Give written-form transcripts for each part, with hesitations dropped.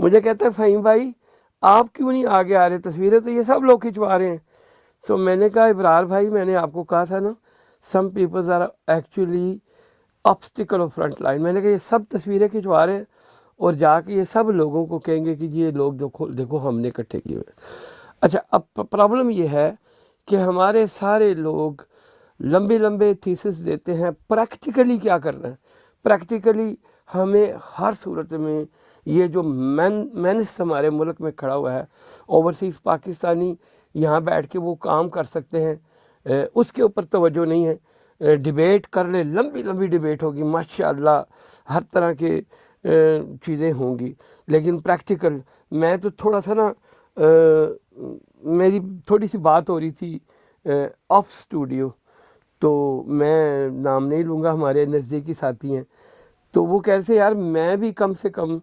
مجھے کہتا ہے فہیم بھائی آپ کیوں نہیں آگے آ رہے، تصویریں تو یہ سب لوگ کھنچوا رہے ہیں. تو میں نے کہا ابرار بھائی میں نے آپ کو کہا تھا نا، some peoples are actually obstacle of front line. میں نے کہا یہ سب تصویریں کھنچوا رہے ہیں اور جا کے یہ سب لوگوں کو کہیں گے کہ جی یہ لوگ دیکھو دیکھو ہم نے اکٹھے کیے ہوئے. اچھا اب پرابلم یہ ہے کہ ہمارے سارے لوگ لمبے لمبے تھیسس دیتے ہیں. پریکٹیکلی کیا کرنا ہے؟ پریکٹیکلی ہمیں ہر صورت میں یہ جو مینس ہمارے ملک میں کھڑا ہوا ہے، اوورسیز پاکستانی یہاں بیٹھ کے وہ کام کر سکتے ہیں، اس کے اوپر توجہ نہیں ہے. ڈیبیٹ کر لے، لمبی لمبی ڈیبیٹ ہوگی ماشاءاللہ، ہر طرح کے چیزیں ہوں گی، لیکن پریکٹیکل میں تو تھوڑا سا نا میری تھوڑی سی بات ہو رہی تھی آف اسٹوڈیو، تو میں نام نہیں لوں گا، ہمارے نزدیکی ساتھی ہیں، تو وہ کیسے یار میں بھی کم سے کم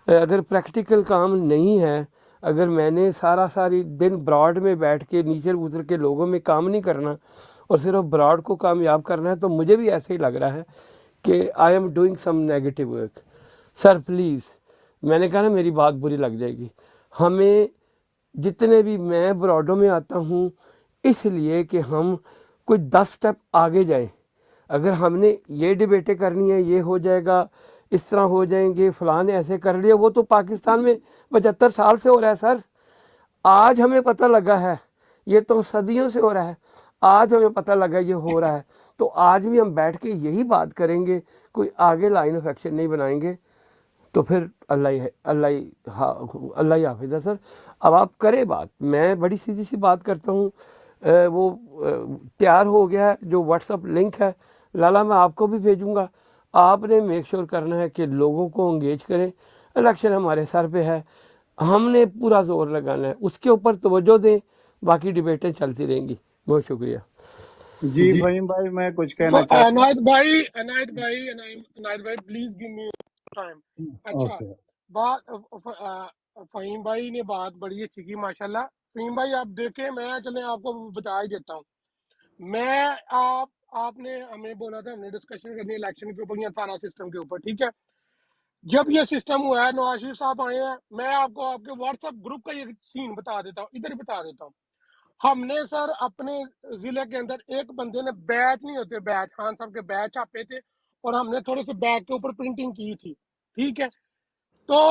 اگر پریکٹیکل کام نہیں ہے، اگر میں نے ساری دن براڈ میں بیٹھ کے نیچے اتر کے لوگوں میں کام نہیں کرنا اور صرف براڈ کو کامیاب کرنا ہے، تو مجھے بھی ایسے ہی لگ رہا ہے کہ I am doing some negative work. Sir please, میں نے کہا نا میری بات بری لگ جائے گی. ہمیں جتنے بھی، میں براڈوں میں آتا ہوں اس لیے کہ ہم کوئی 10 سٹیپ آگے جائیں. اگر ہم نے یہ ڈبیٹیں کرنی ہے، یہ ہو جائے گا، اس طرح ہو جائیں گے، فلاں نے ایسے کر لیا، وہ تو پاکستان میں 75 سال سے ہو رہا ہے سر. آج ہمیں پتہ لگا ہے، یہ تو صدیوں سے ہو رہا ہے، آج ہمیں پتہ لگا یہ ہو رہا ہے، تو آج بھی ہم بیٹھ کے یہی بات کریں گے، کوئی آگے لائن آف ایکشن نہیں بنائیں گے، تو پھر اللہ ہی حافظ ہے سر. اب آپ کریں بات، میں بڑی سیدھی سی بات کرتا ہوں. وہ تیار ہو گیا ہے جو واٹس اپ لنک ہے لالا، میں آپ کو بھی بھیجوں گا. آپ نے میک شور کرنا ہے کہ لوگوں کو انگیج کریں. الیکشن ہمارے سر پہ ہے، ہم نے پورا زور لگانا ہے، اس کے اوپر توجہ دیں، باقی ڈبیٹیں چلتی رہیں گی. بہت شکریہ. جی جی فہیم بھائی میں کچھ کہنا چاہتا عنایت بھائی پلیز گیو می ٹائم. ہوں. اچھا، اوکے. بات فہیم بھائی نے بات بڑی اچھی کی ماشاءاللہ. فہیم بھائی آپ دیکھیں، میں چلیں آپ کو بتا ہی دیتا ہوں. میں آپ نے ہمیں بولا تھا ہم نے ڈسکشن کرنی ہے الیکشن کے اوپر یا تھانہ سسٹم کے اوپر، ٹھیک ہے. جب یہ سسٹم ہوا ہے، نواز شریف صاحب آئے ہیں، میں آپ کو آپ کے واٹس ایپ گروپ کا یہ سین بتا دیتا ہوں، ادھر بتا دیتا ہوں. ہم نے سر اپنے ضلع کے اندر ایک بندے نے بیچ نہیں ہوتے، بیچ خان صاحب کے بیچ چھاپے تھے اور ہم نے تھوڑے سے بیگ کے اوپر پرنٹنگ کی تھی، ٹھیک ہے. تو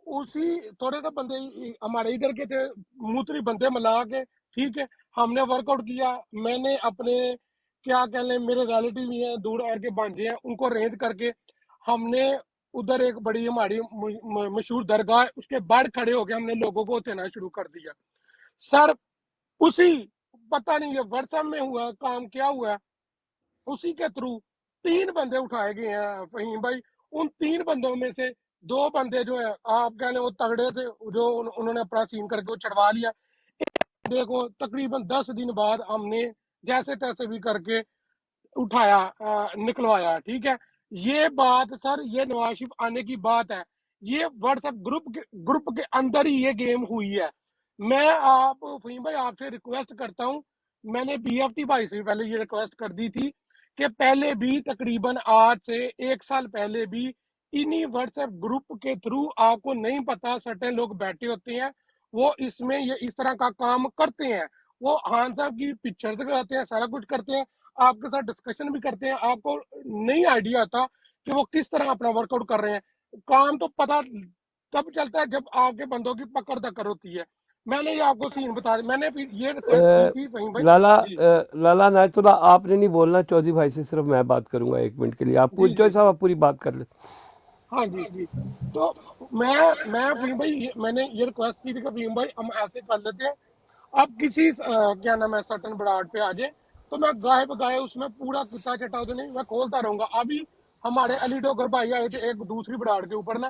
اسی تھوڑے سے بندے ہمارے ادھر کے تھے، موتری بندے ملا کے، ٹھیک ہے، ہم نے ورک آؤٹ کیا. میں نے اپنے کیا کہہ لیں، میرے ریلیٹیو بھی ہیں، دور اور کے بانجے ہیں، ان کو ارینج کر کے ہم نے ادھر ایک بڑی ہماری مشہور درگاہ ہے، اس کے باہر کھڑے ہو کے ہم نے لوگوں کو دینا شروع کر دیا سر. اسی پتہ نہیں یہ واٹس ایپ میں ہوا کام کیا ہوا ہے، اسی کے تھرو 3 بندے اٹھائے گئے ہیں فہیم بھائی. ان 3 بندوں میں سے 2 بندے جو ہیں آپ کہہ لیں وہ تگڑے تھے، جو انہوں نے اپنا سین کر کے وہ چڑھوا لیا. بندے کو تقریباً 10 دن بعد ہم نے جیسے تیسے بھی کر کے اٹھایا، نکلوایا، ٹھیک ہے. یہ بات سر، یہ نواز شریف آنے کی بات ہے، یہ واٹس ایپ گروپ کے اندر ہی یہ گیم ہوئی ہے. میں آپ فہیم بھائی آپ سے ریکویسٹ کرتا ہوں، میں نے بی ایف ٹی بھائی سے پہلے یہ ریکویسٹ کر دی تھی کہ پہلے بھی تقریباً آج سے 1 سال پہلے بھی انہی واٹس ایپ گروپ کے تھرو، آپ کو نہیں پتا سرٹن لوگ بیٹھے ہوتے ہیں، وہ اس میں یہ اس طرح کا کام کرتے ہیں. وہ خان صاحب کی پکچر دکھاتے ہیں، سارا کچھ کرتے ہیں، آپ کے ساتھ ڈسکشن بھی کرتے ہیں، آپ کو نہیں آئیڈیا آتا کہ وہ کس طرح اپنا ورک آؤٹ کر رہے ہیں. کام تو پتا تب چلتا ہے جب آپ کے بندوں کی پکڑ دکڑ ہوتی ہے. میں نے یہ آپ کو سین بتا دیا، میں نے پھر یہ ریکویسٹ کی تھی فہیم بھائی. جی لالا عنایت اللہ آپ نے نہیں بولنا، چودھری بھائی سے صرف میں بات کروں گا 1 منٹ کے لیے. آپ جی چودھری جی صاحب آپ پوری بات کر لیں. ہاں جی. تو میں فہیم بھائی میں نے یہ ریکویسٹ کی تھی کہ فہیم بھائی ہم ایسے کر لیتے ہیں، اب کسی کیا نام ہے سٹن براڈ پہ آ جائے تو میں گائے بگائے اس میں پورا کتا چٹا تو نہیں، میں کھولتا رہوں گا. ابھی ہمارے علی ڈوگر بھائی آئے تھے ایک دوسری براڈ کے اوپر نا،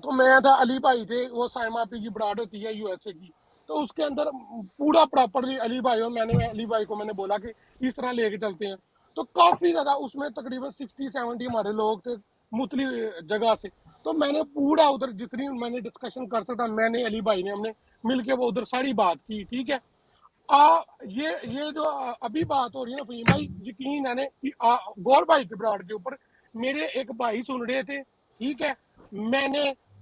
تو میں تھا، علی بھائی تھے، وہ سائما پی کی براڈ ہوتی ہے یو ایس اے کی، تو اس کے اندر پورا پراپرلی علی بھائی، اور میں نے علی بھائی کو میں نے بولا کہ اس طرح لے کے چلتے ہیں. تو کافی زیادہ اس میں تقریباً 60-70 ہمارے لوگ تھے مختلف جگہ سے. تو میں نے پورا ادھر جتنی میں نے ڈسکشن کر سکتا، میں نے علی بھائی نے ہم نے مل کے وہ ادھر ساری بات کی، ٹھیک ہے. یہ جو ابھی بات ہو رہی ہے نا فہیم بھائی، یقین ہے نا گور بھائی کے براڈ کے اوپر میرے ایک بھائی سن رہے تھے، ٹھیک ہے. میں نے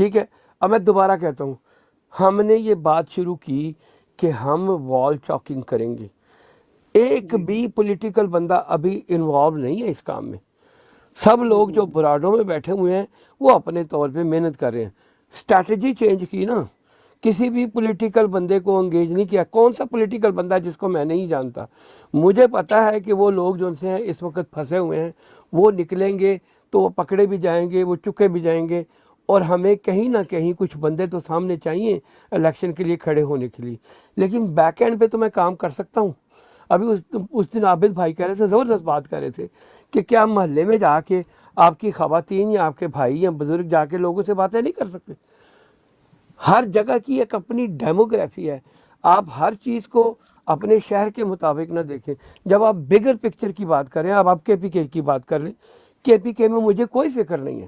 ٹھیک ہے. اب میں دوبارہ کہتا ہوں, ہم نے یہ بات شروع کی کہ ہم وال چاکنگ کریں گے. ایک بھی پولیٹیکل بندہ ابھی انوالو نہیں ہے اس کام میں. سب لوگ جو براڈوں میں بیٹھے ہوئے ہیں وہ اپنے طور پہ محنت کر رہے ہیں. اسٹریٹجی چینج کی نا, کسی بھی پولیٹیکل بندے کو انگیج نہیں کیا. کون سا پولیٹیکل بندہ جس کو میں نہیں جانتا؟ مجھے پتا ہے کہ وہ لوگ جو ان سے ہیں اس وقت پھنسے ہوئے ہیں, وہ نکلیں گے تو وہ پکڑے بھی جائیں گے, وہ چکے بھی جائیں گے, اور ہمیں کہیں نہ کہیں کچھ بندے تو سامنے چاہیے الیکشن کے لیے کھڑے ہونے کے لیے. لیکن بیک اینڈ پہ تو میں کام کر سکتا ہوں. ابھی اس دن عابد بھائی کہہ رہے تھے, زبردست بات کر رہے تھے کہ کیا محلے میں جا کے آپ کی خواتین یا آپ کے بھائی یا بزرگ جا کے لوگوں سے باتیں نہیں کر سکتے؟ ہر جگہ کی ایک اپنی ڈیموگرافی ہے. آپ ہر چیز کو اپنے شہر کے مطابق نہ دیکھیں. جب آپ بگر پکچر کی بات کریں, اب آپ کے پی کے کی بات کر لیں, کے پی کے میں مجھے کوئی فکر نہیں ہے.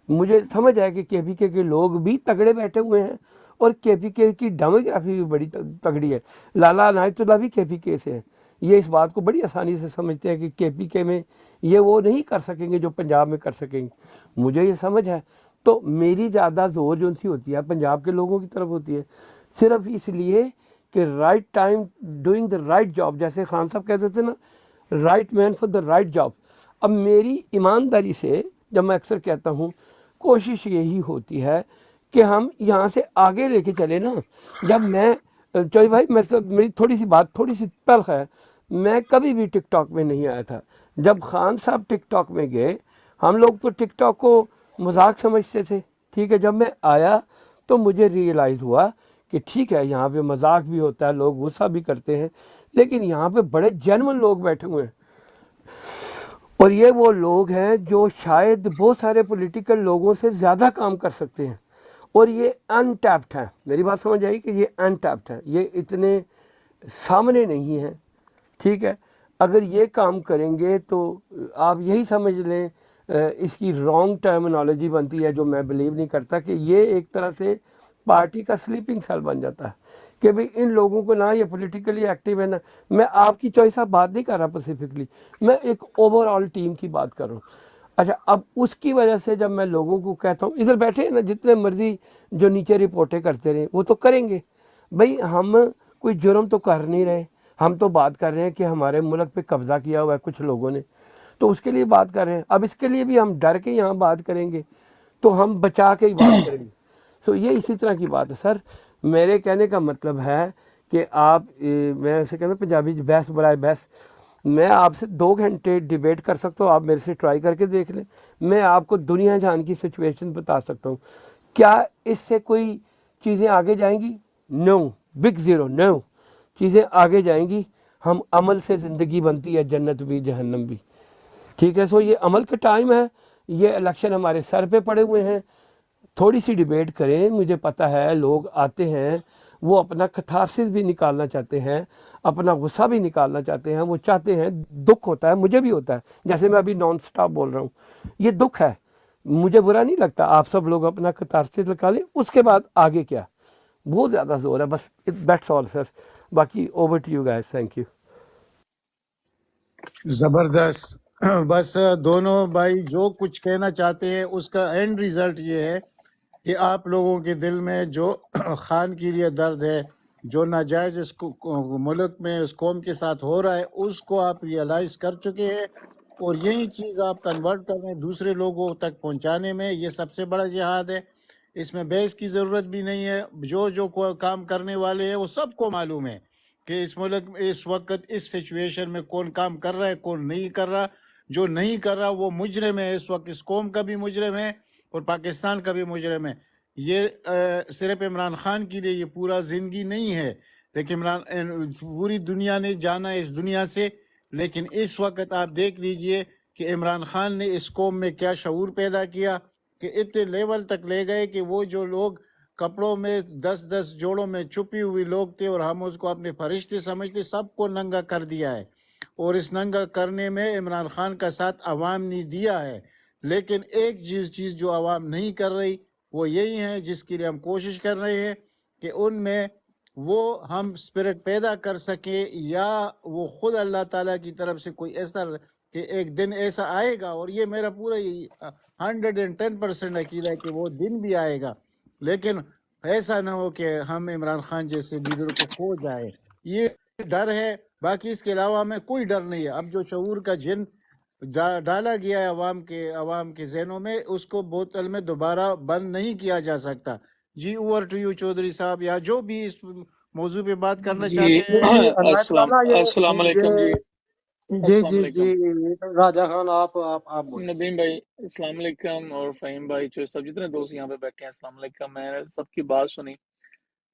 مجھے سمجھ ہے کہ کے پی کے لوگ بھی تگڑے بیٹھے ہوئے ہیں اور کے پی کے کی ڈیموگرافی بھی بڑی تگڑی ہے. لالا عنایت اللہ بھی کے پی کے سے ہیں. یہ اس بات کو بڑی آسانی سے سمجھتے ہیں کہ کے پی کے میں یہ وہ نہیں کر سکیں گے جو پنجاب میں کر سکیں گے. مجھے یہ سمجھ ہے. تو میری زیادہ زور جو سی ہوتی ہے پنجاب کے لوگوں کی طرف ہوتی ہے, صرف اس لیے کہ right time doing the right job, جیسے خان صاحب کہتے تھے نا, right man for the right job. اب میری ایمانداری سے جب میں اکثر کہتا ہوں, کوشش یہی ہوتی ہے کہ ہم یہاں سے آگے لے کے چلیں نا. جب میں چوئی بھائی میری تھوڑی سی بات تھوڑی سی تلخ ہے, میں کبھی بھی ٹک ٹاک میں نہیں آیا تھا. جب خان صاحب ٹک ٹاک میں گئے, ہم لوگ تو ٹک ٹاک کو مذاق سمجھتے تھے. ٹھیک ہے, جب میں آیا تو مجھے ریئلائز ہوا کہ ٹھیک ہے یہاں پہ مذاق بھی ہوتا ہے, لوگ غصہ بھی کرتے ہیں, لیکن یہاں پہ بڑے جینون لوگ بیٹھے ہوئے ہیں. اور یہ وہ لوگ ہیں جو شاید بہت سارے پولیٹیکل لوگوں سے زیادہ کام کر سکتے ہیں, اور یہ ان ٹیپڈ ہیں. میری بات سمجھ آئی کہ یہ ان ٹیپڈ ہیں, یہ اتنے سامنے نہیں ہیں. ٹھیک ہے, اگر یہ کام کریں گے تو آپ یہی سمجھ لیں, اس کی رانگ ٹرمنالوجی بنتی ہے جو میں بلیو نہیں کرتا, کہ یہ ایک طرح سے پارٹی کا سلیپنگ سیل بن جاتا ہے کہ بھئی ان لوگوں کو نہ یہ پولیٹیکلی ایکٹیو ہے. نہ میں آپ کی چوائس آپ بات نہیں کر رہا اسپیسیفکلی, میں ایک اوور آل ٹیم کی بات کر رہا ہوں. اچھا, اب اس کی وجہ سے جب میں لوگوں کو کہتا ہوں ادھر بیٹھے ہیں نا, جتنے مرضی جو نیچے رپورٹیں کرتے رہیں وہ تو کریں گے. بھئی ہم کوئی جرم تو کر نہیں رہے, ہم تو بات کر رہے ہیں کہ ہمارے ملک پہ قبضہ کیا ہوا ہے کچھ لوگوں نے, تو اس کے لیے بات کر رہے ہیں. اب اس کے لیے بھی ہم ڈر کے یہاں بات کریں گے تو ہم بچا کے ہی بات کریں گے. تو یہ اسی طرح کی بات ہے سر. میرے کہنے کا مطلب ہے کہ آپ, میں اسے کہتا ہوں پنجابی بحث برائے بحث, میں آپ سے 2 گھنٹے ڈیبیٹ کر سکتا ہوں, آپ میرے سے ٹرائی کر کے دیکھ لیں. میں آپ کو دنیا جہان کی سچویشن بتا سکتا ہوں. کیا اس سے کوئی چیزیں آگے جائیں گی؟ نو, بگ زیرو, نو. چیزیں آگے جائیں گی. ہم عمل سے زندگی بنتی ہے, جنت بھی جہنم بھی. ٹھیک ہے, سو یہ عمل کا ٹائم ہے. یہ الیکشن ہمارے سر پہ پڑے ہوئے ہیں, تھوڑی سی ڈیبیٹ کریں. مجھے پتہ ہے لوگ آتے ہیں, وہ اپنا کتھارسس بھی نکالنا چاہتے ہیں, اپنا غصہ بھی نکالنا چاہتے ہیں, وہ چاہتے ہیں, دکھ ہوتا ہے, مجھے بھی ہوتا ہے, جیسے میں ابھی نان سٹاپ بول رہا ہوں, یہ دکھ ہے, مجھے برا نہیں لگتا. آپ سب لوگ اپنا کتھارسس نکالیں, اس کے بعد آگے کیا, بہت زیادہ زور ہے, بس دیٹس آل سر. باقی over to you guys, thank you. زبردست. بس دونوں بھائی جو کچھ کہنا چاہتے ہیں اس کا اینڈ ریزلٹ یہ ہے کہ آپ لوگوں کے دل میں جو خان کے لیے درد ہے, جو ناجائز اس ملک میں اس قوم کے ساتھ ہو رہا ہے, اس کو آپ ریئلائز کر چکے ہیں, اور یہی چیز آپ کنورٹ کر رہے ہیں دوسرے لوگوں تک پہنچانے میں. یہ سب سے بڑا جہاد ہے, اس میں بحث کی ضرورت بھی نہیں ہے. جو کام کرنے والے ہیں وہ سب کو معلوم ہے کہ اس ملک میں اس وقت اس سچویشن میں کون کام کر رہا ہے, کون نہیں کر رہا. جو نہیں کر رہا وہ مجرم ہے, اس وقت اس قوم کا بھی مجرم ہے اور پاکستان کا بھی مجرم ہے. یہ صرف عمران خان کے لیے یہ پورا زندگی نہیں ہے, لیکن پوری دنیا نے جانا ہے اس دنیا سے. لیکن اس وقت آپ دیکھ لیجئے کہ عمران خان نے اس قوم میں کیا شعور پیدا کیا, کہ اتنے لیول تک لے گئے کہ وہ جو لوگ کپڑوں میں 10 جوڑوں میں چھپی ہوئی لوگ تھے اور ہم اس کو اپنے فرشتے سمجھتے, سب کو ننگا کر دیا ہے. اور اس ننگا کرنے میں عمران خان کا ساتھ عوام نے دیا ہے. لیکن ایک چیز جو عوام نہیں کر رہی وہ یہی ہے, جس کے لیے ہم کوشش کر رہے ہیں کہ ان میں وہ ہم اسپرٹ پیدا کر سکیں, یا وہ خود اللہ تعالیٰ کی طرف سے کوئی ایسا کہ ایک دن ایسا آئے گا, اور یہ میرا پورا 110% عقیدہ ہے کہ وہ دن بھی آئے گا لیکن ایسا نہ ہو کہ ہم عمران خان جیسے لیڈر کو کھو جائیں، یہ ڈر ہے۔ باقی اس کے علاوہ ہمیں کوئی ڈر نہیں ہے۔ اب جو شعور کا جن ڈالا گیا ہے عوام کے ذہنوں میں، اس کو بوتل میں دوبارہ بند نہیں کیا جا سکتا۔ G over to you Chaudhry صاحب، یا جو بھی اس موضوع پہ بات کرنا جی چاہتے ہیں۔ جی عنایت السلام مولانا، السلام علیکم جی، جی السلام جی علیکم جی راجہ خان، آپ بولیں۔ ندیم بھائی، السلام علیکم، اور فہیم بھائی، جو سب جتنے دوست یہاں پہ بیٹھے ہیں، السلام علیکم۔ میں نے سب کی بات سنی۔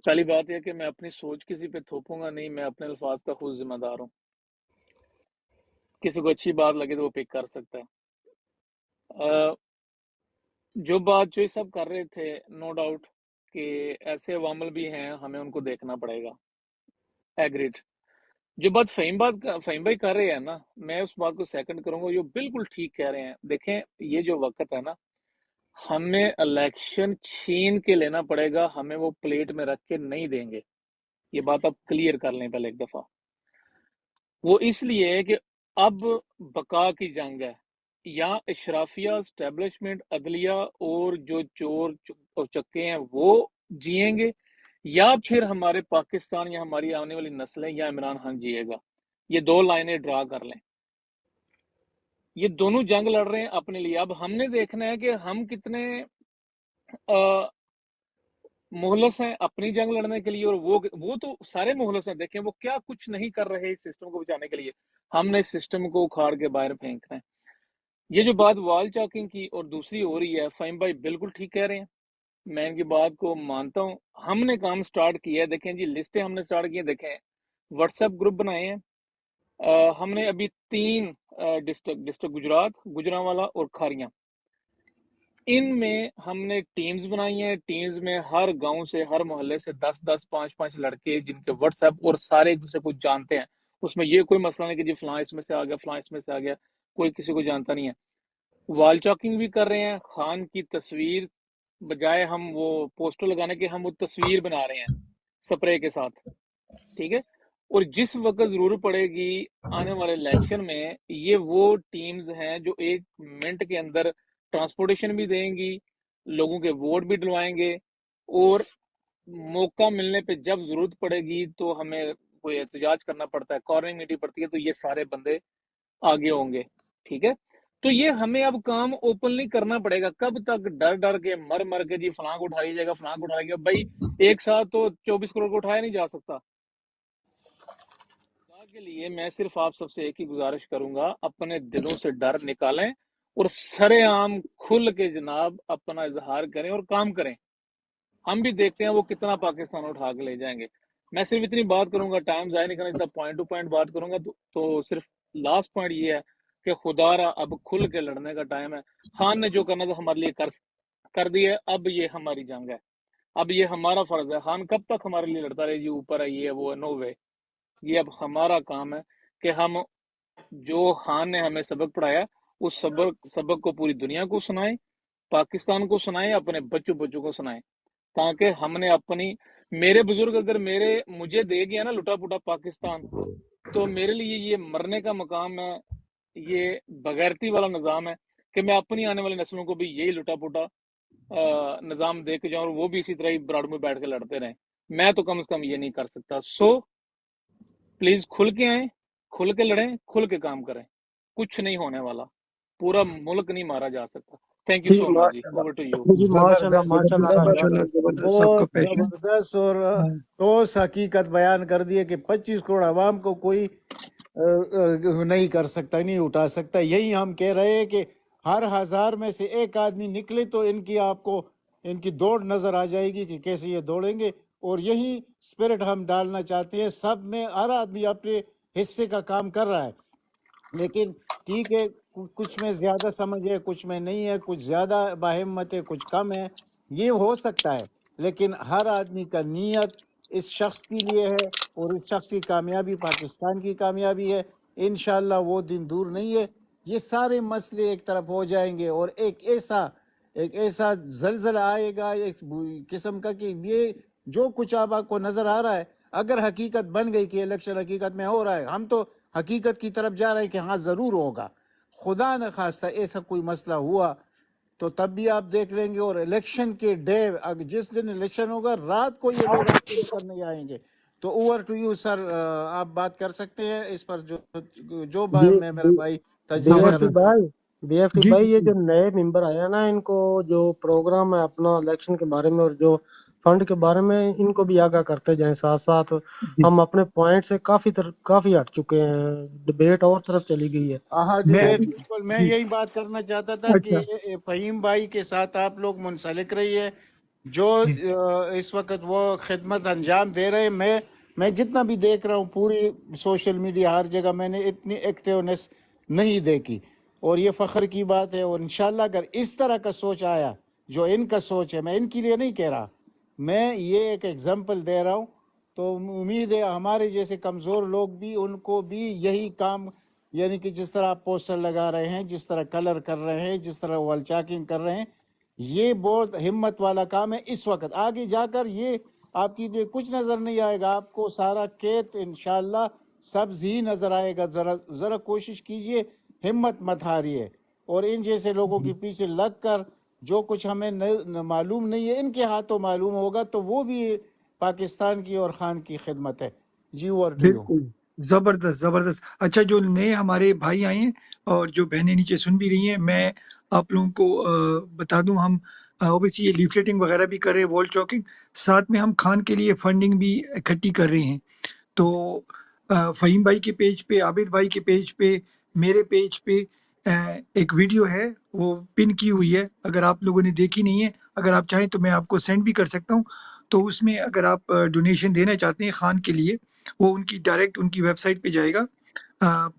پہلی بات یہ کہ میں اپنی سوچ کسی پہ تھوپوں گا نہیں، میں اپنے الفاظ کا خود ذمہ دار ہوں۔ کسی کو اچھی بات لگے تو وہ پک کر سکتا ہے۔ جو بات جو یہ سب کر رہے تھے، نو ڈاؤٹ کہ ایسے عوامل بھی ہیں، ہمیں ان کو دیکھنا پڑے گا، ایگریڈ۔ جو بات فہیم بھائی کر رہے ہیں نا، میں اس بات کو سیکنڈ کروں گا، جو بالکل ٹھیک کہہ رہے ہیں۔ دیکھیں، یہ جو وقت ہے نا، ہمیں الیکشن چھین کے لینا پڑے گا، ہمیں وہ پلیٹ میں رکھ کے نہیں دیں گے۔ یہ بات آپ کلیئر کر لیں پہلے ایک دفعہ۔ وہ اس لیے ہے کہ اب بقا کی جنگ ہے، یا اشرافیہ، اسٹیبلشمنٹ، عدلیہ اور جو چور اور چکے ہیں وہ جیئیں گے، یا پھر ہمارے پاکستان یا ہماری آنے والی نسلیں یا عمران خان جیے گا۔ یہ دو لائنیں ڈرا کر لیں۔ یہ دونوں جنگ لڑ رہے ہیں اپنے لیے۔ اب ہم نے دیکھنا ہے کہ ہم کتنے مخلص ہیں اپنی جنگ لڑنے کے لیے، اور وہ تو سارے مخلص ہیں۔ دیکھیں وہ کیا کچھ نہیں کر رہے اس سسٹم کو بچانے کے لیے۔ ہم نے اس سسٹم کو اکھاڑ کے باہر پھینکنا ہے۔ یہ جو بات وال چاکنگ کی اور دوسری ہو رہی ہے، فہیم بھائی بالکل ٹھیک کہہ رہے ہیں، میں ان کی بات کو مانتا ہوں۔ ہم نے کام سٹارٹ کیا ہے، دیکھیں جی لسٹیں ہم نے سٹارٹ کی ہیں۔ دیکھیں واٹس ایپ گروپ بنائے ہیں، ہم نے ابھی 3 ڈسٹرکٹ گجرات، گجرانوالا اور کھاریاں، ان میں ہم نے ٹیمز بنائی ہیں۔ ٹیمز میں ہر گاؤں سے، ہر محلے سے 10 5 لڑکے جن کے واٹس ایپ اور سارے ایک دوسرے کو جانتے ہیں۔ اس میں یہ کوئی مسئلہ نہیں کہ جی فلاں اس میں سے آ گیا، فلاں اس میں سے آ گیا، کوئی کسی کو جانتا نہیں ہے۔ وال چاکنگ بھی کر رہے ہیں، خان کی تصویر بجائے ہم وہ پوسٹر لگانے کے، ہم وہ تصویر بنا رہے ہیں سپرے کے ساتھ، ٹھیک ہے۔ اور جس وقت ضرورت پڑے گی آنے والے الیکشن میں، یہ وہ ٹیمز ہیں جو 1 منٹ کے اندر ٹرانسپورٹیشن بھی دیں گی، لوگوں کے ووٹ بھی ڈلوائیں گے، اور موقع ملنے پہ جب ضرورت پڑے گی تو ہمیں کوئی احتجاج کرنا پڑتا ہے، کارننگ میٹنگ پڑتی ہے، تو یہ سارے بندے آگے ہوں گے، ٹھیک ہے۔ تو یہ ہمیں اب کام اوپنلی کرنا پڑے گا۔ کب تک ڈر کے مر کے جی فلاں کو اٹھا لیا جائے گا، فلاں کو اٹھا لیا جائے گا؟ بھائی ایک ساتھ تو 24 کروڑ کو اٹھایا نہیں جا سکتا۔ خدا کے لیے میں صرف آپ سب سے ایک ہی گزارش کروں گا، اپنے دلوں سے ڈر نکالیں اور سرے عام کھل کے جناب اپنا اظہار کریں اور کام کریں۔ ہم بھی دیکھتے ہیں وہ کتنا پاکستان اٹھا کے لے جائیں گے۔ میں صرف اتنی بات کروں گا، ٹائم ضائع نہیں کرنا، جتنا پوائنٹ ٹو پوائنٹ بات کروں گا، تو صرف لاسٹ پوائنٹ یہ ہے کہ خدا را اب کھل کے لڑنے کا ٹائم ہے۔ خان نے جو کرنا تھا ہمارے لیے کر دیا ہے، اب یہ ہماری جنگ ہے، اب یہ ہمارا فرض ہے۔ خان کب تک ہمارے لیے لڑتا رہے، یہ اوپر ہے، یہ ہے، وہ ہے، نو وے۔ یہ اب ہمارا کام ہے کہ ہم جو خان نے ہمیں سبق پڑھایا، اس سبق کو پوری دنیا کو سنائیں، پاکستان کو سنائیں، اپنے بچوں کو سنائیں، تاکہ ہم نے میرے بزرگ اگر مجھے دے گیا نا لٹا پٹا پاکستان، تو میرے لیے یہ مرنے کا مقام ہے، یہ بغیرتی والا نظام ہے کہ میں اپنی آنے والی نسلوں کو بھی یہی لٹا پٹا نظام دے کے جاؤں، اور وہ بھی اسی طرح ہی براڈ میں بیٹھ کے لڑتے رہیں۔ میں تو کم از کم یہ نہیں کر سکتا۔ پلیز کھل کے آئیں، کھل کے لڑیں، کھل کے کام کریں، کچھ نہیں ہونے والا، پورا ملک نہیں مارا جا سکتا۔ Thank you G so much جی، ماشاء اوور ٹو یو۔ اللہ، جی ماشاء اللہ، زبردست ماشاء اللہ راجہ خان۔ زبردست، سب کو بہت پیش ہے۔ زبردست اور ٹھوس حقیقت بیان کر دی ہے کہ 25 کروڑ عوام کو کوئی نہیں کر سکتا، نہیں اٹھا سکتا۔ یہی ہم کہہ رہے ہیں کہ ہر 1000 میں سے ایک آدمی نکلے تو آپ کو ان کی دوڑ نظر آ جائے گی کہ کیسے یہ دوڑیں گے، اور یہی اسپرٹ ہم ڈالنا چاہتے ہیں۔ سب میں ہر آدمی اپنے حصے کا کام کر رہا ہے، لیکن ٹھیک ہے، کچھ میں زیادہ سمجھ ہے، کچھ میں نہیں ہے، کچھ زیادہ باہمت ہے، کچھ کم ہے، یہ ہو سکتا ہے، لیکن ہر آدمی کا نیت اس شخص کے لیے ہے، اور اس شخص کی کامیابی پاکستان کی کامیابی ہے۔ انشاءاللہ وہ دن دور نہیں ہے، یہ سارے مسئلے ایک طرف ہو جائیں گے، اور ایک ایسا زلزلہ آئے گا ایک قسم کا کہ یہ جو کچھ آپ کو نظر آ رہا ہے، اگر حقیقت بن گئی کہ الیکشن حقیقت میں ہو رہا ہے، ہم تو حقیقت کی طرف جا رہے ہیں کہ ہاں ضرور ہوگا۔ خدا نہ خواستہ ایسا کوئی مسئلہ ہوا تو تب بھی آپ دیکھ لیں گے، اور الیکشن کے ڈے جس دن الیکشن ہوگا رات کو یہ لوگ آپ کے نکل نہیں آئیں گے. تو اوور ٹو یو سر، آپ بات کر سکتے ہیں اس پر جو بی میں میرا بی بھائی بی تجزیہ ایف کر ٹی رہا تھا. بھائی بی ایف ٹی جی بھائی، جی یہ جی جو نئے ممبر آیا نا، ان کو جو پروگرام ہے اپنا الیکشن کے بارے میں اور جو فنڈ کے بارے میں، ان کو بھی آگاہ کرتے جائیں. ساتھ ساتھ جی ہم اپنے پوائنٹ سے کافی ہٹ چکے ہیں، ڈبیٹ اور طرف چلی گئی ہے. ہاں میں ڈبیٹ، ابھی بالکل میں جی یہی بات کرنا چاہتا تھا کہ اچھا فہیم بھائی کے ساتھ آپ لوگ منسلک رہیے. جو جی اس وقت وہ خدمت انجام دے رہے ہیں، میں جتنا بھی دیکھ رہا ہوں پوری سوشل میڈیا ہر جگہ، میں نے اتنی ایکٹیونیس نہیں دیکھی، اور یہ فخر کی بات ہے. اور انشاءاللہ اگر اس طرح کا سوچ آیا جو ان کا سوچ ہے، میں ان کے لیے نہیں کہہ رہا، میں یہ ایک ایگزامپل دے رہا ہوں، تو امید ہے ہمارے جیسے کمزور لوگ بھی، ان کو بھی یہی کام، یعنی کہ جس طرح آپ پوسٹر لگا رہے ہیں، جس طرح کلر کر رہے ہیں، جس طرح وال چاکنگ کر رہے ہیں، یہ بہت ہمت والا کام ہے. اس وقت آگے جا کر یہ آپ کی لیے کچھ نظر نہیں آئے گا، آپ کو سارا کھیت انشاءاللہ سبز ہی نظر آئے گا. ذرا کوشش کیجئے، ہمت مت ہاریے، اور ان جیسے لوگوں جی کے پیچھے لگ کر جو کچھ ہمیں معلوم نہیں ہے، ان کے ہاتھوں معلوم ہوگا، تو وہ بھی پاکستان کی اور خان کی خدمت ہے. G over to you. بالکل زبردست زبردست. اچھا، جو نئے ہمارے بھائی آئے ہیں اور جو بہنیں نیچے سن بھی رہی ہیں، میں آپ لوگوں کو بتا دوں، ہم اوبیسلی یہ لیفلیٹنگ وغیرہ بھی کر رہے ہیں، وال چاکنگ، ساتھ میں ہم خان کے لیے فنڈنگ بھی اکٹھی کر رہے ہیں. تو فہیم بھائی کے پیج پہ، عابد بھائی کے پیج پہ، میرے پیج پہ ایک ویڈیو ہے، وہ پن کی ہوئی ہے. اگر آپ لوگوں نے دیکھی نہیں ہے، اگر آپ چاہیں تو میں آپ کو سینڈ بھی کر سکتا ہوں. تو اس میں اگر آپ ڈونیشن دینا چاہتے ہیں خان کے لیے، وہ ان کی ڈائریکٹ ان کی ویب سائٹ پہ جائے گا.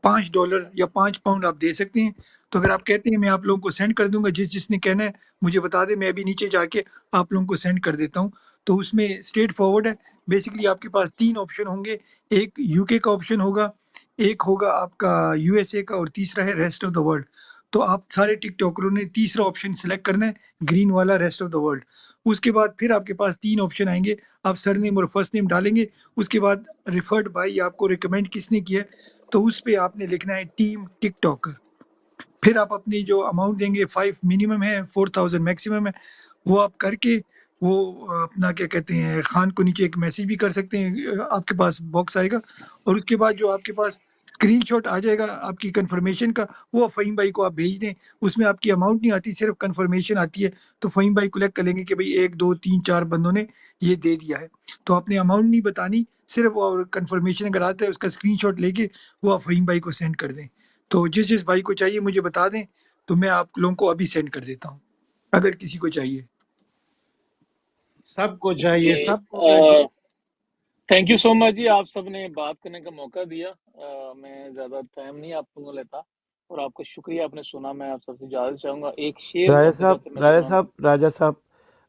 $5 یا £5 آپ دے سکتے ہیں. تو اگر آپ کہتے ہیں میں آپ لوگوں کو سینڈ کر دوں گا، جس نے کہنا ہے مجھے بتا دیں، میں ابھی نیچے جا کے آپ لوگوں کو سینڈ کر دیتا ہوں. تو اس میں اسٹریٹ فارورڈ ہے. بیسیکلی آپ کے پاس 3 آپشن ہوں گے. ایک یو کے کا آپشن ہوگا، ایک ہوگا آپ کا یو ایس اے کا، اور تیسرا ہے ریسٹ آف دا ورلڈ. تو آپ سارے ٹک ٹاکروں نے تیسرا آپشن سلیکٹ کرنا ہے، گرین والا، ریسٹ آف دا ورلڈ. اس کے بعد پھر آپ کے پاس 3 آپشن آئیں گے. آپ سر نیم اور فرسٹ نیم ڈالیں گے. اس کے بعد ریفرڈ بائی، آپ کو ریکمینڈ کس نے کیا ہے، تو اس پہ آپ نے لکھنا ہے ٹیم ٹک ٹاکر. پھر آپ اپنی جو اماؤنٹ دیں گے، 5 منیمم ہے، 4000 میکسیمم ہے، وہ آپ کر کے وہ اپنا کیا کہتے ہیں، خان کو نیچے ایک میسج بھی کر سکتے ہیں، آپ کے پاس باکس آئے گا. اور اس کے بعد جو آپ کے پاس اسکرین شاٹ آ جائے گا آپ کی کنفرمیشن کا، وہ فہیم بھائی کو آپ بھیج دیں. اس میں آپ کی اماؤنٹ نہیں آتی، صرف کنفرمیشن آتی ہے. تو فہیم بھائی کلیکٹ کر لیں گے کہ بھئی 1 2 3 4 بندوں نے یہ دے دیا ہے. تو آپ نے اماؤنٹ نہیں بتانی، صرف وہ کنفرمیشن اگر آتا ہے اس کا اسکرین شاٹ لے کے وہ آپ فہیم بھائی کو سینڈ کر دیں. تو جس بھائی کو چاہیے مجھے بتا دیں، تو میں آپ لوگوں کو ابھی سینڈ کر دیتا ہوں اگر کسی کو چاہیے. سب کو چاہیے، جی، سب کو میں تھینک یو سو مچ جی، آپ سب نے بات کرنے کا موقع دیا. میں زیادہ ٹائم نہیں آپ کو لیتا، اور آپ کا شکریہ، آپ نے سنا. میں آپ سب سے اجازت چاہوں گا، ایک شعر جاتے جاتے میں سنا دوں. راجہ صاحب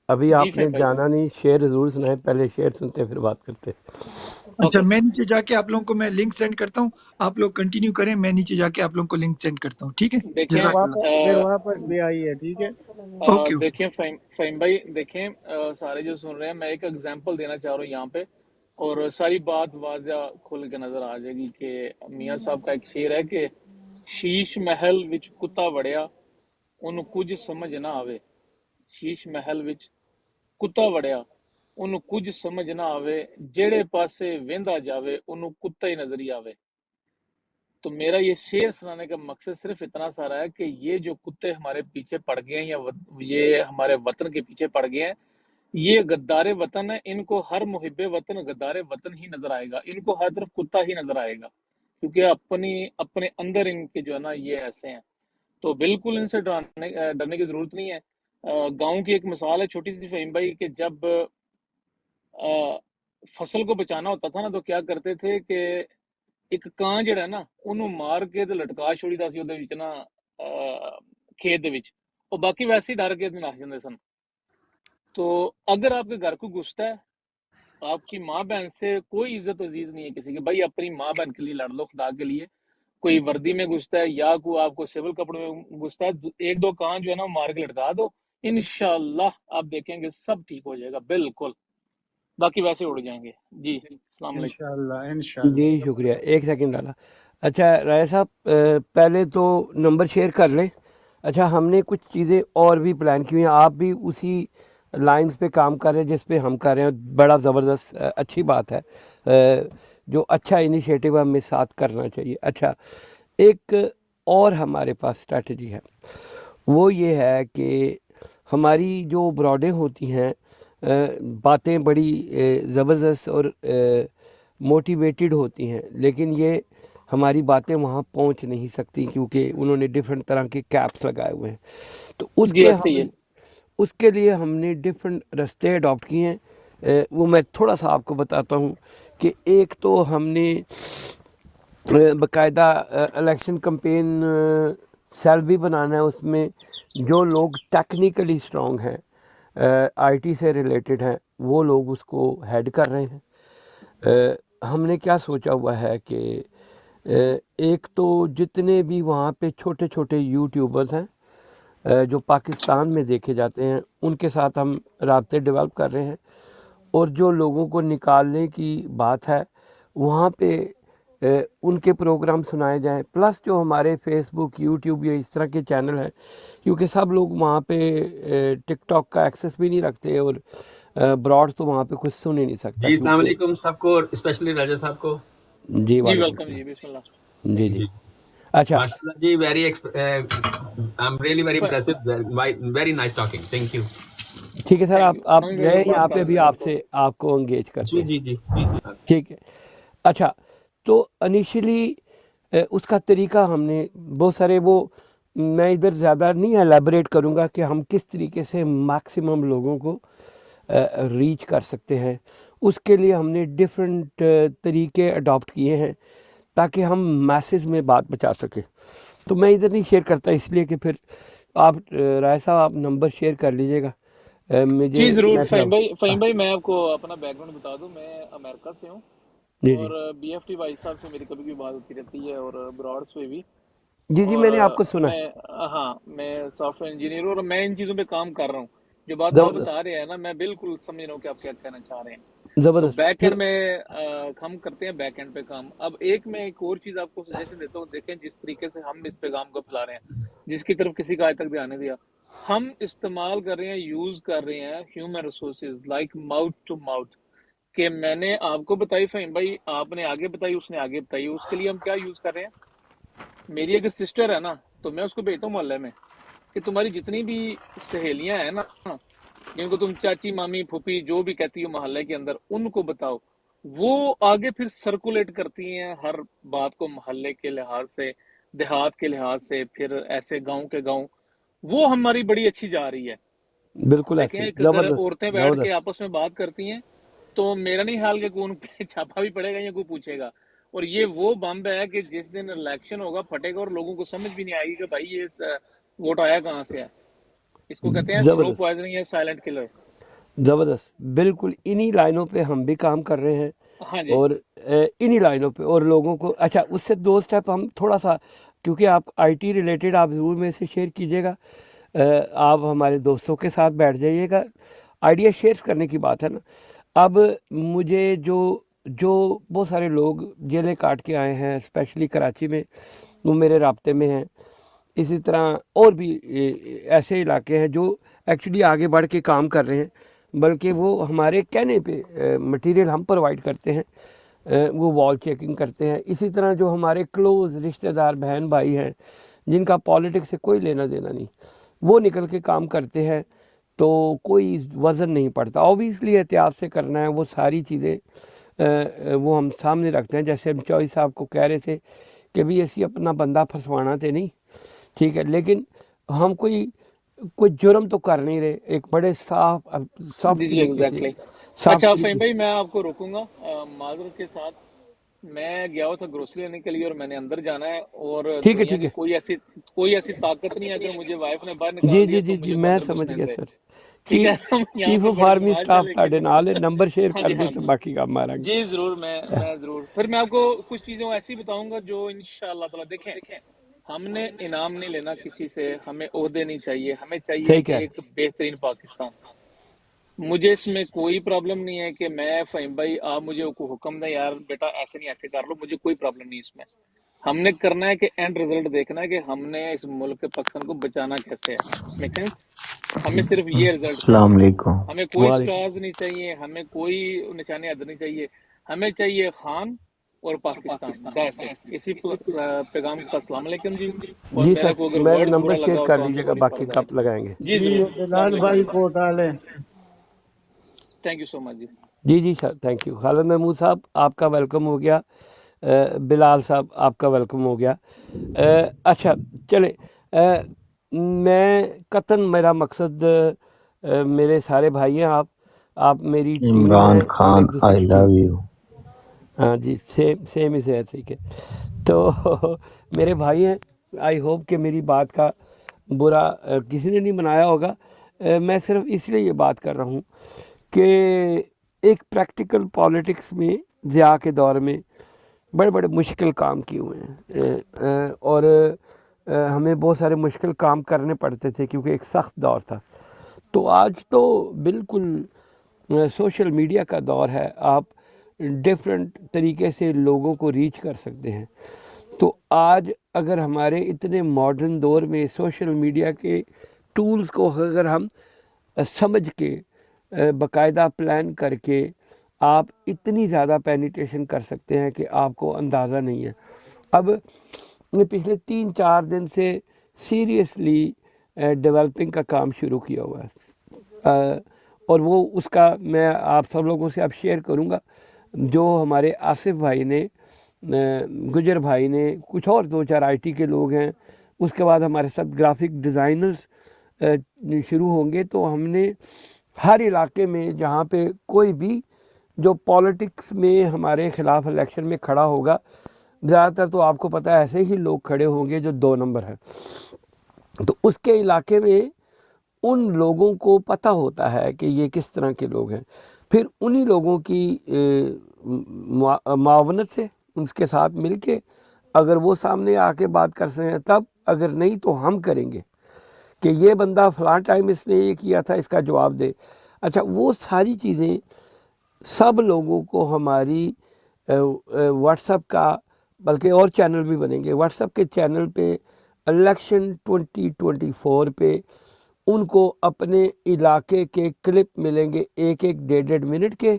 ابھی جی آپ نے فہیم بھائی، جانا نہیں، شعر ضرور سنائیں، پہلے شعر سنتے ہیں پھر بات کرتے ہیں. اچھا، اوکے میں نیچے جا کے آپ لوگوں کو میں لنک سینڈ کرتا ہوں، آپ لوگ کنٹینیو کریں، میں نیچے جا کے آپ لوگوں کو لنک سینڈ کرتا ہوں. ٹھیک ہے، دیکھیں، جزاک پھر واپس بھی آئیے. ٹھیک ہے. اللہ. Okay okay. دیکھیں فہیم بھائی، دیکھیں سارے جو سن رہے ہیں، میں ایک اگزامپل دینا چاہ رہا ہوں یہاں پہ، اور ساری بات واضح کھل کے نظر آ جائے گی. کہ میاں صاحب کا ایک شعر ہے کہ شیش محل وچ کتا وڑیا انہوں کچھ سمجھ نہ آوے. شیش محل وچ کتا وڑیا انہوں کچھ سمجھ نہ آوے، جیڑے پاسے ویندا جاوے انہوں کتا ہی نظر ہی آوے. تو میرا یہ شعر سنانے کا مقصد صرف اتنا سارا ہے کہ یہ جو کتے ہمارے پیچھے پڑ گئے ہیں، یا یہ ہمارے وطن کے پیچھے پڑ گئے ہیں، یہ غدار وطن ہے. ان کو ہر محب وطن غدار وطن ہی نظر آئے گا، ان کو ہر طرف کتا ہی نظر آئے گا، کیونکہ اپنے اندر ان کے جو ہے نا یہ ایسے ہیں. تو بالکل ان سے ڈرنے کی ضرورت نہیں ہے. گاؤں کی ایک مثال ہے چھوٹی سی فہیم بھائی، کہ جب فصل کو بچانا ہوتا تھا نا، تو کیا کرتے تھے کہ ایک کان جڑا ہے نا انہوں مار کے تے لٹکا چھوڑی سی اودے وچ نا کھیت دے وچ، اور باقی ویسے ہی ڈر کے تے نس جاندے سن. تو اگر آپ کے گھر کو گھستا ہے، آپ کی ماں بہن سے کوئی عزت عزیز نہیں ہے کسی کی. بھائی اپنی ماں بہن کے لیے لڑ لو خدا کے لیے. کوئی وردی میں گھستا ہے یا کوئی آپ کو سول کپڑے میں گھستا ہے، 1 2 کان جو ہے نا مار کے لٹکا دو، انشاءاللہ آپ دیکھیں گے سب ٹھیک ہو جائے گا. بالکل، باقی ویسے اڑ جائیں گے. جی السلام علیکم. انشاءاللہ انشاءاللہ. جی شکریہ، 1 سیکنڈ ڈالا. اچھا راجہ صاحب، پہلے تو نمبر شیئر کر لیں. اچھا ہم نے کچھ چیزیں اور بھی پلان کی ہوئی ہیں, آپ بھی اسی لائنز پہ کام کر رہے ہیں جس پہ ہم کر رہے ہیں, بڑا زبردست اچھی بات ہے, جو اچھا انیشیٹو ہمیں ساتھ کرنا چاہیے. اچھا ایک اور ہمارے پاس اسٹریٹجی ہے, وہ یہ ہے کہ ہماری جو براڈیں ہوتی ہیں باتیں بڑی زبردست اور موٹیویٹڈ ہوتی ہیں, لیکن یہ ہماری باتیں وہاں پہنچ نہیں سکتی کیونکہ انہوں نے ڈفرینٹ طرح کے کیپس لگائے ہوئے ہیں. تو جی صحیح ہے. اس کے لیے ہم نے ڈفرینٹ رستے اڈاپٹ کیے ہیں. وہ میں تھوڑا سا آپ کو بتاتا ہوں کہ ایک تو ہم نے باقاعدہ الیکشن کمپین سیل بھی بنانا ہے, اس میں جو لوگ ٹیکنیکلی اسٹرانگ ہیں, آئی ٹی سے ریلیٹڈ ہیں, وہ لوگ اس کو ہیڈ کر رہے ہیں. ہم نے کیا سوچا ہوا ہے کہ ایک تو جتنے بھی وہاں پہ چھوٹے چھوٹے یوٹیوبرز ہیں جو پاکستان میں دیکھے جاتے ہیں, ان کے ساتھ ہم رابطے ڈیولپ کر رہے ہیں, اور جو لوگوں کو نکالنے کی بات ہے وہاں پہ ان کے پروگرام سنائے جائیں. پلس جو ہمارے فیس بک, یوٹیوب یا اس طرح کے چینل ہیں, کیونکہ سب لوگ وہاں پہ ٹک ٹاک کا ایکسیس بھی نہیں رکھتے, اور براڈ تو وہاں پہ کچھ سن ہی نہیں سکتا. جی السلام علیکم سب کو, اسپیشلی راجا صاحب کو. جی جی وعلیکم ویلکم السلام. جی, بسم اللہ. جی جی اچھا ماشاء اللہ جی, very I am really very impressed, very nice talking, thank you. ٹھیک ہے سر, تھینک آپ یو, آپ ہم بھی رہیں یہاں بات پہ کر بھی رہے آپ سے آپ کو انگیج کرتے جی ہیں. جی جی ٹھیک ہے. اچھا تو انیشلی اس کا طریقہ ہم نے بہت سارے, وہ میں ادھر زیادہ نہیں ایلیبریٹ کروں گا کہ ہم کس طریقے سے میکسیمم لوگوں کو ریچ کر سکتے ہیں. اس کے لیے ہم نے ڈفرینٹ طریقے اڈاپٹ کیے ہیں تاکہ ہم میسز میں بات بچا سکیں. تو میں ادھر نہیں شیئر کرتا, اس لیے کہ پھر آپ رائے صاحب آپ نمبر شیئر کر لیجیے گا مجھے. جی ضرور. میں پھر فہیم بھائی میں آپ کو اپنا بیک گراؤنڈ بتا دوں, میں امریکہ سے ہوں, جی جی اور بی ایف ٹی بھائی صاحب سے میری کبھی بھی بات ہوتی رہتی ہے, اور براڈس پہ بھی. جی جی اور میں نے آپ کو سنا. میں سافٹ ویئر انجینئر ہوں, اور میں ان چیزوں پہ کام کر رہا ہوں. جو بات آپ زبردست بتا رہے ہیں نا, میں بالکل سمجھ رہا ہوں کہ آپ کیا کہنا چاہ رہے ہیں. تو زبردست. بیک پھر اینڈ میں ہم کرتے ہیں بیک اینڈ پہ کام. اب میں ایک اور چیز آپ کو سجیشن دیتا ہوں, دیکھیں جس طریقے سے ہم اس پیغام کو پھیلا رہے ہیں, جس کی طرف کسی کا آج تک دھیان نہیں دیا, ہم استعمال کر رہے ہیں, یوز کر رہے ہیں human resources like mouth to mouth. کہ میں نے آپ کو بتائی فہیم بھائی, آپ نے آگے بتائی, اس نے آگے بتائی. اس کے لیے ہم کیا یوز کر رہے ہیں, میری اگر سسٹر ہے نا تو میں اس کو بھیجتا ہوں محلے میں کہ تمہاری جتنی بھی سہیلیاں ہیں نا, جن کو تم چاچی مامی پھوپھی جو بھی کہتی ہو محلے کے اندر, ان کو بتاؤ. وہ آگے پھر سرکولیٹ کرتی ہیں ہر بات کو, محلے کے لحاظ سے, دیہات کے لحاظ سے, پھر ایسے گاؤں کے گاؤں. وہ ہماری بڑی اچھی جا رہی ہے. بالکل دیکھیں ایسے ایک اگر زبردست عورتیں بیٹھ کے زبردست. آپس میں بات کرتی ہیں تو میرا نہیں حال کہ کون پہ چھاپا بھی پڑے گا یا کوئی پوچھے گا. اور یہ وہ بمب ہے کہ جس دن الیکشن ہوگا پھٹے گا, اور لوگوں کو سمجھ بھی نہیں آئے گی کہ بھائی یہ ووٹ آیا کہاں سے ہے. اس کو کہتے ہیں سلو زبردست پوائزننگ یا سائلنٹ کلر. زبردست. بالکل انہی لائنوں پہ ہم بھی کام کر رہے ہیں, ہاں جی اور انہی لائنوں پہ, اور لوگوں کو. اچھا اس سے دو سٹیپ ہم تھوڑا سا, کیونکہ آپ آئی ٹی ریلیٹڈ آپ ضرور میں سے شیئر کیجیے گا, آپ ہمارے دوستوں کے ساتھ بیٹھ جائیے گا, آئیڈیا شیئر کرنے کی بات ہے نا. اب مجھے جو بہت سارے لوگ جیلیں کاٹ کے آئے ہیں اسپیشلی کراچی میں, وہ میرے رابطے میں ہیں. اسی طرح اور بھی ایسے علاقے ہیں جو ایکچولی آگے بڑھ کے کام کر رہے ہیں, بلکہ وہ ہمارے کہنے پہ مٹیریل ہم پرووائڈ کرتے ہیں, وہ وال چیکنگ کرتے ہیں. اسی طرح جو ہمارے کلوز رشتہ دار بہن بھائی ہیں جن کا پالیٹکس سے کوئی لینا دینا نہیں, وہ نکل کے کام کرتے ہیں, تو کوئی وزن نہیں پڑتا. اوبیسلی احتیاط سے کرنا ہے, وہ ساری چیزیں وہ ہم سامنے رکھتے ہیں. جیسے ہم چوئی صاحب کو کہہ رہے تھے کہ بھی اسی اپنا بندہ پھنسوانا تھے نہیں, ٹھیک ہے, لیکن ہم کوئی جرم تو کر نہیں رہے, ایک بڑے سافٹ جی جی طریقے سے ایگزیکٹلی. سافٹ اچھا فہیم طریقے بھائی میں آپ کو روکوں گا معذرت کے ساتھ. میں گیا ہوا تھا گروسری لینے کے لیے, اور میں نے اندر جانا ہے, اور ٹھیک ہے دنیا ٹھیک کی ہے. کوئی ایسی طاقت نہیں ہے. اگر مجھے وائف نے باہر جی نکال جی دیا جی تو جی مجھے تو میں اندر سمجھ گھسنا گیا ہے. سر. ٹھیک ہے, ہم یہاں چیف پہ آف بڑے آرمی نماز اسٹاف ہے تاڑے لیکن نال ہے, نمبر شیئر ہاں کر جی دیں ہاں تو جی باقی کام مارا گے. جی ضرور. میں ضرور پھر میں آپ کو کچھ چیزیں ایسی بتاؤں گا جو انشاءاللہ تعالی. دیکھیں ہم نے انعام نہیں لینا کسی سے, ہمیں عہدے نہیں چاہیے, ہمیں چاہیے صحیح کہ کہہ رہے ایک بہترین پاکستان. مجھے اس میں کوئی پرابلم نہیں ہے کہ میں فہیم بھائی آپ مجھے حکم دیں یار بیٹا ایسے نہیں ایسے کر لو, مجھے کوئی پرابلم نہیں اس میں. ہم نے کرنا ہے کہ اینڈ رزلٹ دیکھنا ہے کہ ہم نے اس ملک کے پاکستان کو بچانا کیسے ہے. Make sense. ہمیں صرف یہ رزلٹ السلام چاہیے. علیکم. ہمیں کوئی وعلیکم سٹارز نہیں چاہیے, ہمیں کوئی نشان عدد نہیں چاہیے, ہمیں چاہیے خان اور پاکستان. That's it. اسی پیغام کے ساتھ السلام علیکم جی. اور جی میرا سر کوئی اگر میرا ورڈز نمبر برا شیئر لگا ہو کر تو آئی ایم لیجیے گا سوری فار باقی دیٹ. کب لگائیں گے. جی جی ضرور. السلام بلال علیکم بھائی جی. کو ڈالیں. تھینک یو سو مچ جی. جی جی sir thank you. Khalid Mahmood صاحب آپ کا ویلکم ہو گیا. بلال صاحب آپ کا ویلکم ہو گیا. اچھا چلیں, میں قطن میرا مقصد میرے سارے بھائی ہیں, آپ میری ٹیم عمران ہیں, ہم خان ایک دوسرے آئی کی لو ٹیم. یو. ہاں جی سیم ہی سے ہے, ٹھیک ہے. تو میرے بھائی ہیں, آئی ہوپ کہ میری بات کا برا کسی نے نہیں منایا ہوگا. میں صرف اس لیے یہ بات کر رہا ہوں کہ ایک پریکٹیکل پالیٹکس میں ضیاء کے دور میں بڑے بڑے مشکل کام کیے ہوئے ہیں, اور ہمیں بہت سارے مشکل کام کرنے پڑتے تھے کیونکہ ایک سخت دور تھا. تو آج تو بالکل سوشل میڈیا کا دور ہے, آپ ڈیفرنٹ طریقے سے لوگوں کو ریچ کر سکتے ہیں. تو آج اگر ہمارے اتنے ماڈرن دور میں سوشل میڈیا کے ٹولز کو اگر ہم سمجھ کے باقاعدہ پلان کر کے آپ اتنی زیادہ پینیٹریشن کر سکتے ہیں کہ آپ کو اندازہ نہیں ہے. اب میں پچھلے 3-4 دن سے سیریسلی ڈیولپنگ کا کام شروع کیا ہوا ہے, اور وہ اس کا میں آپ سب لوگوں سے اب شیئر کروں گا. جو ہمارے آصف بھائی نے, گجر بھائی نے, کچھ اور 2-4 آئی ٹی کے لوگ ہیں, اس کے بعد ہمارے ساتھ گرافک ڈیزائنرز شروع ہوں گے. تو ہم نے ہر علاقے میں جہاں پہ کوئی بھی جو پالیٹکس میں ہمارے خلاف الیکشن میں کھڑا ہوگا, زیادہ تر تو آپ کو پتہ ہے ایسے ہی لوگ کھڑے ہوں گے جو 2 نمبر ہیں, تو اس کے علاقے میں ان لوگوں کو پتہ ہوتا ہے کہ یہ کس طرح کے لوگ ہیں. پھر انہی لوگوں کی معاونت سے ان کے ساتھ مل کے اگر وہ سامنے آ کے بات کر سکیں تب, اگر نہیں تو ہم کریں گے کہ یہ بندہ فلاں ٹائم اس نے یہ کیا تھا, اس کا جواب دے. اچھا وہ ساری چیزیں سب لوگوں کو ہماری واٹس ایپ کا, بلکہ اور چینل بھی بنیں گے, واٹس ایپ کے چینل پہ الیکشن 2024 پہ ان کو اپنے علاقے کے کلپ ملیں گے 1-1 منٹ کے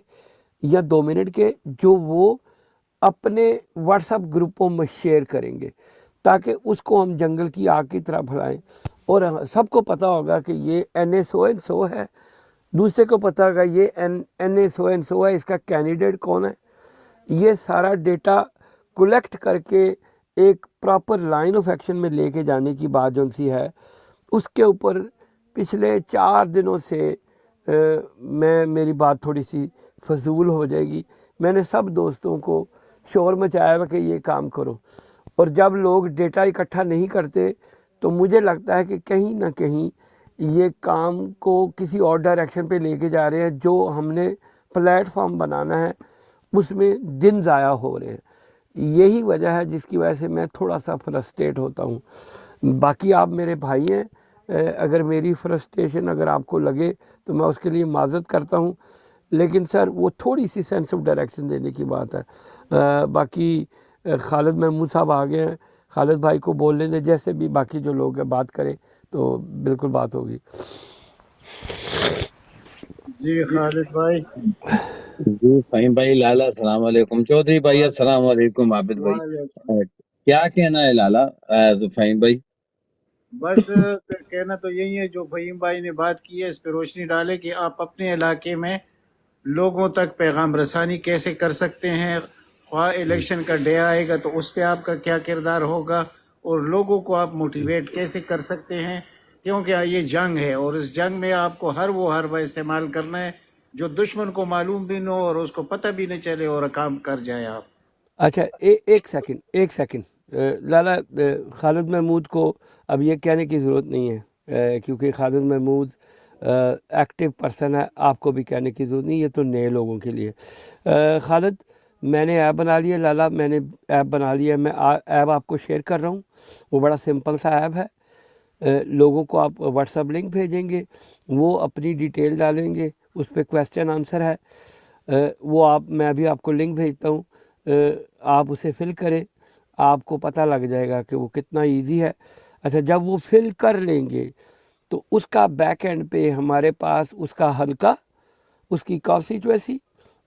یا 2 منٹ کے, جو وہ اپنے واٹس ایپ گروپوں میں شیئر کریں گے تاکہ اس کو ہم جنگل کی آگ کی طرح پھیلائیں. اور سب کو پتہ ہوگا کہ یہ NSO ہے, دوسرے کو پتہ ہوگا یہ NSO ہے, اس کا کینڈیڈیٹ کون ہے. یہ سارا ڈیٹا کلیکٹ کر کے ایک پراپر لائن آف ایکشن میں لے کے جانے کی بات جو سی ہے, اس کے اوپر پچھلے 4 دنوں سے میری بات تھوڑی سی فضول ہو جائے گی. میں نے سب دوستوں کو شور مچایا ہوا کہ یہ کام کرو, اور جب لوگ ڈیٹا اکٹھا نہیں کرتے تو مجھے لگتا ہے کہ کہیں نہ کہیں یہ کام کو کسی اور ڈائریکشن پہ لے کے جا رہے ہیں. جو ہم نے پلیٹ فارم بنانا ہے اس میں دن ضائع ہو رہے ہیں. یہی وجہ ہے جس کی وجہ سے میں تھوڑا سا فرسٹریٹ ہوتا ہوں. باقی آپ میرے بھائی ہیں, اگر میری فرسٹریشن اگر آپ کو لگے تو میں اس کے لیے معذرت کرتا ہوں, لیکن سر وہ تھوڑی سی سینس آف ڈائریکشن دینے کی بات ہے. باقی خالد محمود صاحب آ گئے ہیں, خالد بھائی کو بولنے دیں, جیسے بھی باقی جو لوگ ہیں بات کریں تو بالکل بات ہوگی. جی خالد بھائی. جی فہیم بھائی لالا السلام علیکم. چودھری بھائی السلام علیکم. عابد بھائی کیا کہنا ہے لالا فہیم بھائی؟ بس کہنا تو یہی ہے جو فہیم بھائی نے بات کی ہے, اس پہ روشنی ڈالے کہ آپ اپنے علاقے میں لوگوں تک پیغام رسانی کیسے کر سکتے ہیں. خواہ الیکشن کا ڈے آئے گا تو اس پہ آپ کا کیا کردار ہوگا, اور لوگوں کو آپ موٹیویٹ کیسے کر سکتے ہیں, کیونکہ یہ جنگ ہے اور اس جنگ میں آپ کو ہر وہ حربہ استعمال کرنا ہے جو دشمن کو معلوم بھی نہ ہو اور اس کو پتہ بھی نہ چلے اور کام کر جائے آپ. اچھا ایک سیکنڈ لالا, خالد محمود کو اب یہ کہنے کی ضرورت نہیں ہے کیونکہ خالد محمود ایکٹیو پرسن ہے, آپ کو بھی کہنے کی ضرورت نہیں, یہ تو نئے لوگوں کے لیے. خالد میں نے ایپ بنا لیا, لالا میں نے ایپ بنا لیا, میں ایپ آپ کو شیئر کر رہا ہوں. وہ بڑا سمپل سا ایپ ہے, لوگوں کو آپ واٹس ایپ لنک بھیجیں گے, وہ اپنی ڈیٹیل ڈالیں گے, اس پہ کویسچن آنسر ہے, وہ میں بھی آپ کو لنک بھیجتا ہوں, آپ اسے فل کریں. آپ کو پتہ لگ جائے گا کہ وہ کتنا ایزی ہے. اچھا جب وہ فل کر لیں گے تو اس کا بیک اینڈ پہ ہمارے پاس اس کا حلقہ، اس کی کانسٹیچوئنسی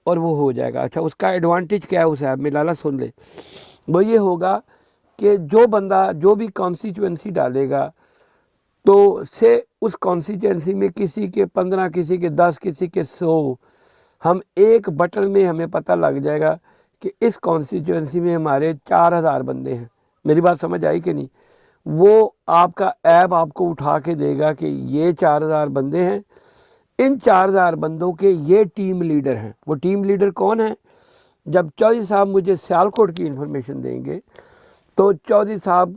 اور وہ ہو جائے گا. اچھا اس کا ایڈوانٹیج کیا ہے اس ایپ میں، لالا سن لے. وہ یہ ہوگا کہ جو بندہ جو بھی کانسٹیچوئنسی ڈالے گا تو سے اس کانسٹیچوئنسی میں کسی کے 15، کسی کے 10، کسی کے 100، ہم ایک بٹن میں ہمیں پتہ لگ جائے گا کہ اس کانسٹیچوئنسی میں ہمارے 4000 بندے ہیں. میری بات سمجھ آئی کہ نہیں؟ وہ آپ کا ایپ آپ کو اٹھا کے دے گا کہ یہ 4000 بندے ہیں، ان 4000 بندوں کے یہ ٹیم لیڈر ہیں. وہ ٹیم لیڈر کون ہیں؟ جب چودھری صاحب مجھے سیالکوٹ کی انفارمیشن دیں گے تو چودھری صاحب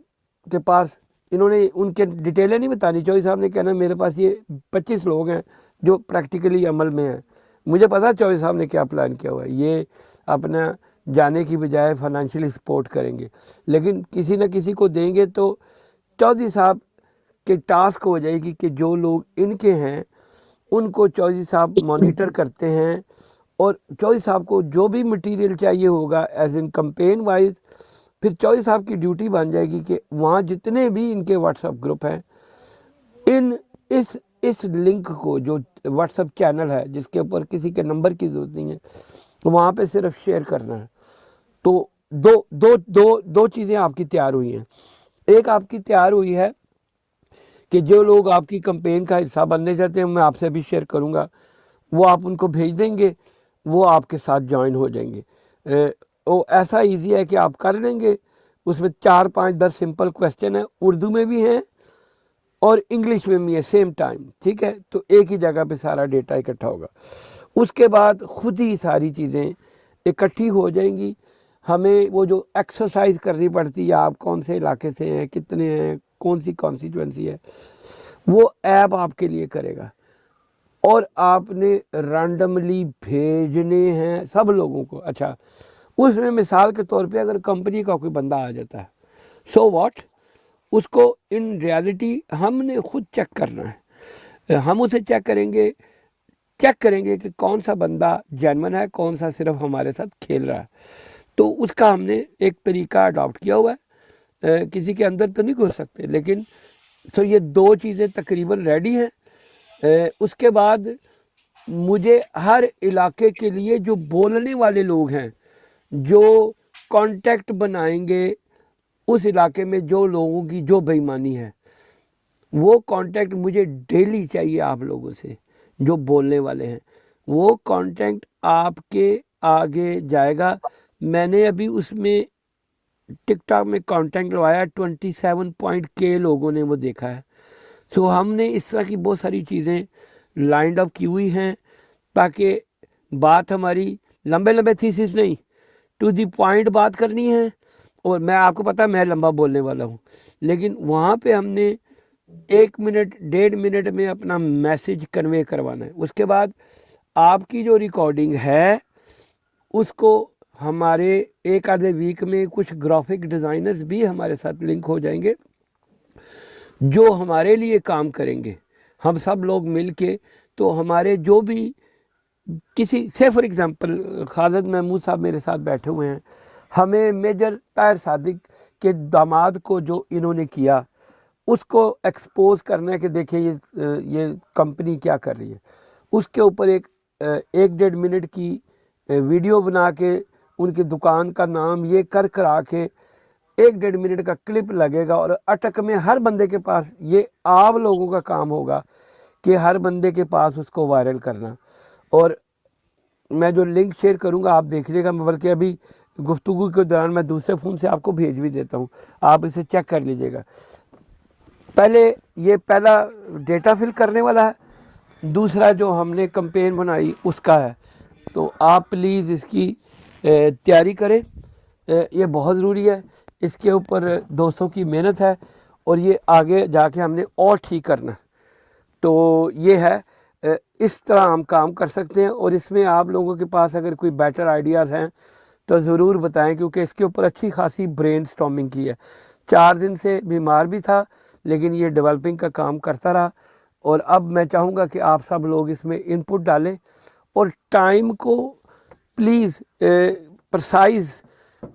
کے پاس انہوں نے ان کے ڈیٹیلیں نہیں بتانی. چودھری صاحب نے کہنا میرے پاس یہ 25 لوگ ہیں جو پریکٹیکلی عمل میں ہیں. مجھے پتا چودھری صاحب نے کیا پلان کیا ہوا ہے، یہ اپنا جانے کی بجائے فائنینشلی سپورٹ کریں گے، لیکن کسی نہ کسی کو دیں گے تو چودھری صاحب کے ٹاسک ہو جائے گی کہ جو لوگ ان کے ہیں ان کو چودھری صاحب مانیٹر کرتے ہیں، اور چودھری صاحب کو جو بھی مٹیریل چاہیے ہوگا ایز ان کمپین وائز، پھر چودھری صاحب کی ڈیوٹی بن جائے گی کہ وہاں جتنے بھی ان کے واٹس ایپ گروپ ہیں اس لنک کو، جو واٹس ایپ چینل ہے جس کے اوپر کسی کے نمبر کی ضرورت نہیں ہے، وہاں پہ صرف شیئر کرنا ہے. تو دو چیزیں آپ کی تیار ہوئی ہیں. ایک آپ کی تیار ہوئی ہے کہ جو لوگ آپ کی کمپین کا حصہ بننے چاہتے ہیں، میں آپ سے بھی شیئر کروں گا، وہ آپ ان کو بھیج دیں گے، وہ آپ کے ساتھ جوائن ہو جائیں گے. وہ ایسا ایزی ہے کہ آپ کر لیں گے. اس میں 4، 5، 10 سمپل کویسچن ہیں، اردو میں بھی ہیں اور انگلش میں بھی ہے سیم ٹائم. ٹھیک ہے، تو ایک ہی جگہ پہ سارا ڈیٹا اکٹھا ہوگا. اس کے بعد خود ہی ساری چیزیں اکٹھی ہو جائیں گی. ہمیں وہ جو ایکسرسائز کرنی پڑتی ہے، آپ کون سے علاقے سے ہیں، کتنے ہیں، کون سی کانسٹیچوئنسی ہے، وہ ایپ آپ کے لیے کرے گا. اور آپ نے رینڈملی بھیجنے ہیں سب لوگوں کو. اچھا اس میں مثال کے طور پہ اگر کمپنی کا کوئی بندہ آ جاتا ہے، سو واٹ، اس کو ان ریالٹی ہم نے خود چیک کرنا ہے. ہم اسے چیک کریں گے کہ کون سا بندہ جینون ہے، کون سا صرف ہمارے ساتھ کھیل رہا ہے. تو اس کا ہم نے ایک طریقہ اڈاپٹ کیا ہوا ہے. کسی کے اندر تو نہیں گھس سکتے، لیکن سو یہ 2 چیزیں تقریباً ریڈی ہیں. اس کے بعد مجھے ہر علاقے کے لیے جو بولنے والے لوگ ہیں، جو کانٹیکٹ بنائیں گے اس علاقے میں، جو لوگوں کی جو بے ایمانی ہے، وہ کانٹیکٹ مجھے ڈیلی چاہیے. آپ لوگوں سے جو بولنے والے ہیں، وہ کانٹیکٹ آپ کے آگے جائے گا. میں نے ابھی اس میں ٹک ٹاک میں کانٹیکٹ لوایا 27 لوگوں نے وہ دیکھا ہے. سو ہم نے اس طرح کی بہت ساری چیزیں لائنڈ اپ کی ہوئی ہیں تاکہ بات ہماری لمبے تھیسس نہیں، ٹو دی پوائنٹ بات کرنی ہے. اور میں آپ کو پتا میں لمبا بولنے والا ہوں، لیکن وہاں پہ ہم نے 1 منٹ 1.5 منٹ میں اپنا میسج کنوے کروانا ہے. اس کے بعد آپ کی جو ریکارڈنگ ہے اس کو ہمارے ایک آدھے ویک میں کچھ گرافک ڈیزائنرز بھی ہمارے ساتھ لنک ہو جائیں گے جو ہمارے لیے کام کریں گے. ہم سب لوگ مل کے، تو ہمارے جو بھی کسی سے فار ایگزامپل خالد محمود صاحب میرے ساتھ بیٹھے ہوئے ہیں، ہمیں میجر طاہر صادق کے داماد کو جو انہوں نے کیا اس کو ایکسپوز کرنا ہے کہ دیکھیں یہ کمپنی کیا کر رہی ہے. اس کے اوپر ایک 1.5 منٹ کی ویڈیو بنا کے ان کی دکان کا نام یہ کرا کے 1.5 منٹ کا کلپ لگے گا، اور اٹک میں ہر بندے کے پاس، یہ آپ لوگوں کا کام ہوگا کہ ہر بندے کے پاس اس کو وائرل کرنا. اور میں جو لنک شیئر کروں گا آپ دیکھ لیے گا، بلکہ ابھی گفتگو کے دوران میں دوسرے فون سے آپ کو بھیج بھی دیتا ہوں، آپ اسے چیک کر لیجئے گا. پہلا ڈیٹا فل کرنے والا ہے، دوسرا جو ہم نے کمپین بنائی اس کا ہے. تو آپ پلیز اس کی تیاری کریں، یہ بہت ضروری ہے. اس کے اوپر دوستوں کی محنت ہے اور یہ آگے جا کے ہم نے اور ٹھیک کرنا. تو یہ ہے، اس طرح ہم کام کر سکتے ہیں. اور اس میں آپ لوگوں کے پاس اگر کوئی بیٹر آئیڈیاز ہیں تو ضرور بتائیں، کیونکہ اس کے اوپر اچھی خاصی برین سٹارمنگ کی ہے. 4 دن سے بیمار بھی تھا لیکن یہ ڈیولپنگ کا کام کرتا رہا. اور اب میں چاہوں گا کہ آپ سب لوگ اس میں انپٹ ڈالیں اور ٹائم کو پلیز پرسائز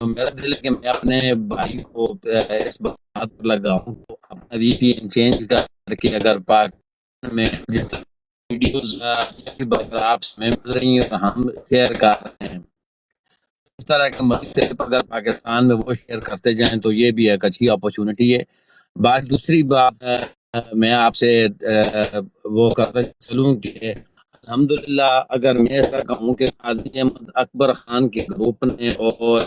تو میرا دل ہے کہ میں اپنے بھائی کو اس بات پر لگاؤں تو اپنا وی پی این چینج کر کے اگر پاکستان میں جس طرح ویڈیوز آپ میں مل رہی ہیں ہم شیئر کر رہے ہیں اس طرح کے مزید اگر پاکستان میں وہ شیئر کرتے جائیں تو یہ بھی ایک اچھی اپرچونٹی ہے. بات دوسری بات میں آپ سے وہ کرتا چلوں کہ الحمدللہ اگر میں ایسا کہوں کہ قاضی احمد اکبر خان کے گروپ نے اور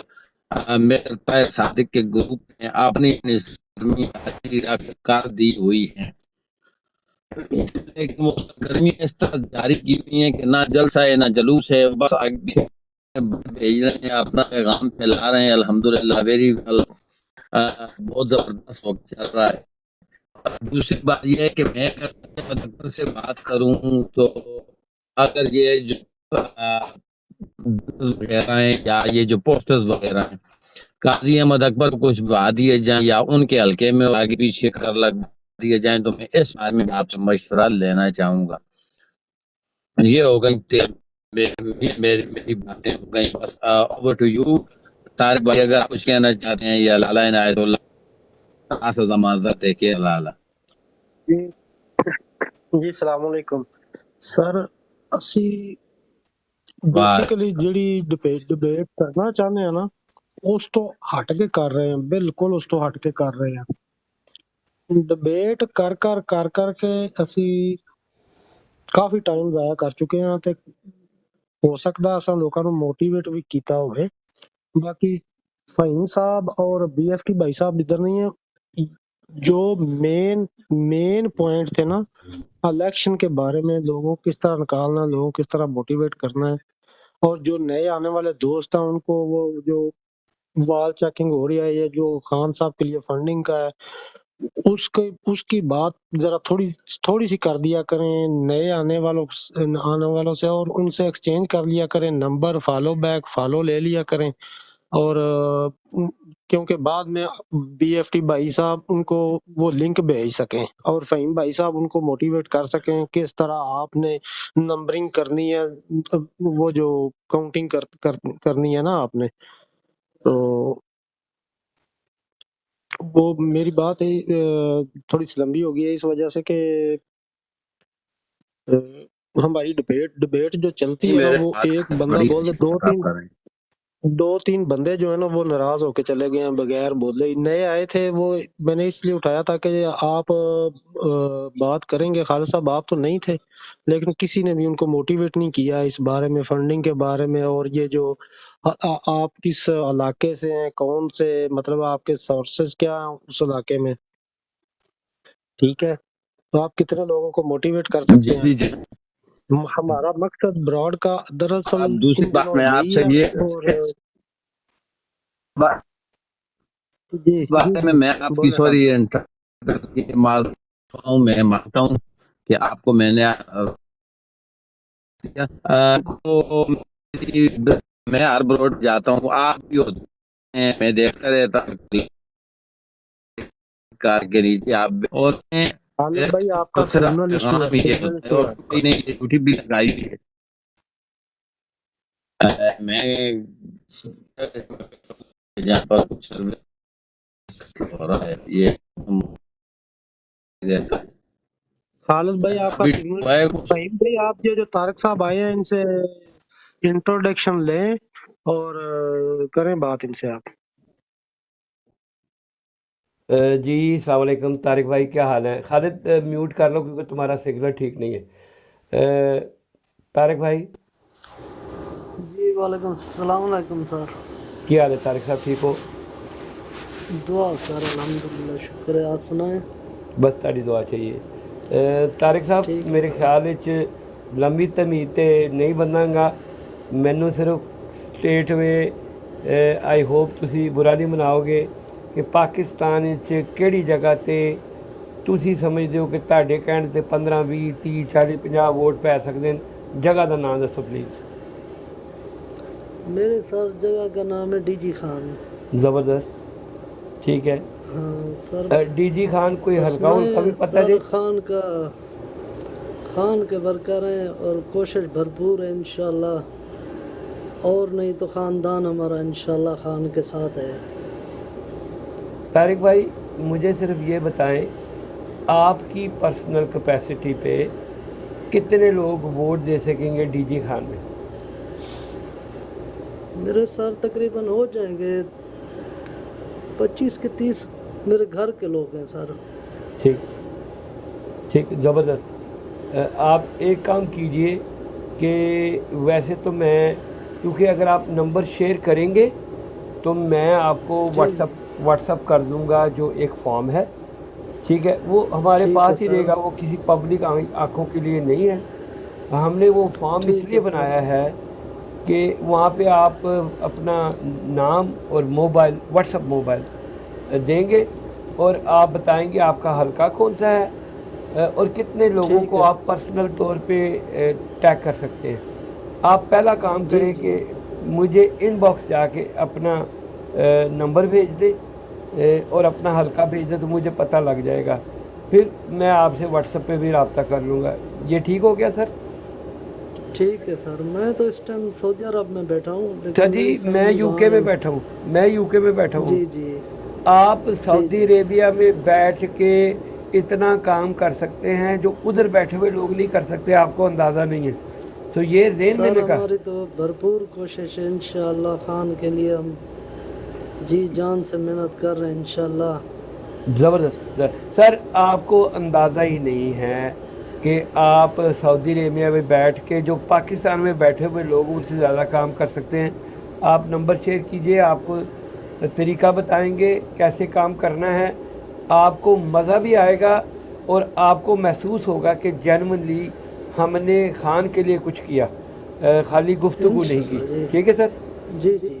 میر طاہر صادق کے گروپ نے اپنی سرگرمی کار دی ہوئی ہے لیکن وہ سرگرمی اس طرح جاری کی ہوئی ہیں کہ نہ جلسہ ہے نہ جلوس ہے بس آگے بھیج رہے ہیں اپنا پیغام پھیلا رہے ہیں. الحمدللہ ویری ویل بہت زبردست وقت چل رہا ہے. دوسری بات یہ ہے کہ میں اگر سے بات کروں تو اگر یہ جو وغیرہ ہیں یا یہ جو پوسٹرز وغیرہ ہیں قاضی احمد اکبر کو کچھ بتا دیے جائیں یا ان کے حلقے میں آگے پیچھے کر لگ دیے جائیں تو میں اس بارے میں آپ سے مشورہ لینا چاہوں گا. یہ ہو گئی میری باتیں ہو گئی. بس اوور ٹو یو طارق بھائی اگر آپ کچھ کہنا چاہتے ہیں یا لالہ عنایت اللہ ضمانت ہے کہ لالہ. جی السلام علیکم سر. اسی بیسیکلی جیڑی ڈبیٹ کرنا چاہتے ہیں نا اس تو ہٹ کے کر رہے ہیں, بالکل اس تو ہٹ کے کر رہے ہیں. ڈبیٹ کر کے اسی کافی ٹائم ضائع کر چکے ہیں تے ہو سکتا اساں لوکاں نو موٹیویٹ بھی کیتا ہوئے. باقی فہیم صاحب اور بی ایف ٹی بھائی صاحب ادھر نہیں ہیں. جو مین پوائنٹ تھے نا الیکشن کے بارے میں, لوگوں کس طرح نکالنا, لوگوں کس طرح موٹیویٹ کرنا ہے, اور جو نئے آنے والے دوست ہیں ان کو وہ جو وال چیکنگ ہو رہی ہے یا جو خان صاحب کے لیے فنڈنگ کا ہے اس کی بات ذرا تھوڑی سی کر دیا کریں نئے آنے والوں سے, اور ان سے ایکسچینج کر لیا کریں, نمبر فالو بیک فالو لے لیا کریں. اور کیونکہ بعد میں بی ایف ٹی بھائی صاحب ان کو وہ لنک بھیج سکیں اور فہیم بھائی صاحب ان کو موٹیویٹ کر سکیں کس طرح آپ نے نمبرنگ کرنی ہے, وہ جو کاؤنٹنگ کرنی ہے نا آپ نے. تو وہ میری بات تھوڑی سی لمبی ہو گئی ہے اس وجہ سے کہ ہماری ڈبیٹ جو چلتی ہے نا وہ ایک بندہ بول دے, دو تین بندے جو ہے نا وہ ناراض ہو کے چلے گئے ہیں بغیر بولے. نئے آئے تھے وہ میں نے اس لیے اٹھایا تھا کہ آپ بات کریں گے. خالد صاحب آپ تو نہیں تھے لیکن کسی نے بھی ان کو موٹیویٹ نہیں کیا اس بارے میں, فنڈنگ کے بارے میں, اور یہ جو آپ کس علاقے سے ہیں, کون سے, مطلب آپ کے سورسز کیا ہیں اس علاقے میں. ٹھیک ہے, تو آپ کتنے لوگوں کو موٹیویٹ کر سکتے ہیں. ہمارا مقصد براڈ کا دراصل دوسری ان بات دنوں میں آپ یہی سے ہے. یہ اور جی میں آپ کی بولیں سوری صاحب. میں مانتا ہوں کہ آپ کو میں نے میں ہر بروڈ جاتا ہوں, آپ بھی ہوتے ہیں, میں دیکھتا رہتا ہوں کار کے نیچے آپ بھی, اور خالد بھائی آپ کا سگنل ایشو ہے, سگنل ایشو ہے. کوئی نہیں ڈیوٹی بھی لگائی ہے. میں جہاں پر کچھ سروس ہو رہا ہے یہ خالد بھائی آپ کا سگنل, فہیم بھائی آپ جو طارق صاحب آئے ہیں ان سے انٹروڈکشن لیں اور کریں بات ان سے. آپ جی السلام علیکم طارق بھائی, کیا حال ہے؟ خالد میوٹ کر لو کیونکہ تمہارا سگنل ٹھیک نہیں ہے. طارق بھائی جی وعلیکم السلام علیکم سر. کیا حال ہے طارق صاحب, ٹھیک ہو؟ دعا سر الحمدللہ, شکر ہے. آپ سنائیں. بس تاری دعا چاہیے. طارق صاحب ٹھیک ہے میرے سر. خیال لمبی تمید تے نہیں بننا گا, مینوں صرف سٹیٹ وے آئی ہوپ تسی برا نہیں مناؤ گے کہ پاکستان کیڑی جگہ تے تسی سمجھتے ہو کہ تہاڈے کہن تے 15 20 30 40 50 ووٹ پی سکتے ہیں. جگہ دا نام دسو پلیز. میرے سر جگہ کا نام ہے ڈی جی خان. زبردست, ٹھیک ہے. ہاں سر. ڈی جی خان کوئی حلقہ ان کا بھی سنائیں پتہ سر, جی؟ خان کے ورکر ہیں اور کوشش بھرپور ہے انشاءاللہ. اور نہیں تو خاندان ہمارا انشاءاللہ خان کے ساتھ ہے۔ طارق بھائی مجھے صرف یہ بتائیں آپ کی پرسنل کیپیسٹی پہ کتنے لوگ ووٹ دے سکیں گے ڈی جی خان میں؟ میرے سر تقریباً ہو جائیں گے 25 کے 30 میرے گھر کے لوگ ہیں سر۔ ٹھیک ٹھیک زبردست۔ آپ ایک کام کیجئے کہ ویسے تو میں کیونکہ اگر آپ نمبر شیئر کریں گے تو میں آپ کو جی واٹس اپ کر دوں گا جو ایک فارم ہے، ٹھیک ہے، وہ ہمارے ٹھیک ہے پاس ہی سر، رہے گا، وہ کسی پبلک آنکھوں کے لیے نہیں ہے۔ ہم نے وہ فارم اس ٹھیک لیے ہے سر، بنایا ہے کہ وہاں پہ آپ اپنا نام اور موبائل واٹس اپ موبائل دیں گے اور آپ بتائیں گے آپ کا حلقہ کون سا ہے اور کتنے لوگوں ٹھیک کو ہے، آپ پرسنل طور پہ ٹیگ کر سکتے ہیں۔ آپ پہلا کام جی کریں جی کہ مجھے ان باکس جا کے اپنا نمبر بھیج دیں اور اپنا حلقہ بھیج دیں تو مجھے پتہ لگ جائے گا، پھر میں آپ سے واٹس ایپ پہ بھی رابطہ کر لوں گا۔ یہ ٹھیک ہو گیا سر؟ ٹھیک ہے سر۔ میں تو اس ٹائم سعودی عرب میں بیٹھا ہوں سر لیکن جی میری میں فیملی یو وہاں کے ہے۔ میں بیٹھا ہوں، میں یو کے میں بیٹھا ہوں، جی جی آپ جی سعودی جی عربیہ میں بیٹھ کے اتنا کام کر سکتے ہیں جو ادھر بیٹھے ہوئے لوگ نہیں کر سکتے، آپ کو اندازہ نہیں ہے، تو یہ ذہن میں سر، رکھا۔ ہماری تو بھرپور کوشش ہے انشاءاللہ خان کے لیے، ہم جی جان سے محنت کر رہے ہیں انشاءاللہ۔ زبردست سر، آپ کو اندازہ ہی نہیں ہے کہ آپ سعودی عربیہ میں بیٹھ کے جو پاکستان میں بیٹھے ہوئے لوگ ان سے زیادہ کام کر سکتے ہیں۔ آپ نمبر شیئر کیجئے، آپ کو طریقہ بتائیں گے کیسے کام کرنا ہے، آپ کو مزہ بھی آئے گا اور آپ کو محسوس ہوگا کہ جینوینلی ہم نے خان کے لیے کچھ کیا، خالی گفتگو نہیں کی۔ انشاءاللہ جی ٹھیک ہے سر؟ جی جی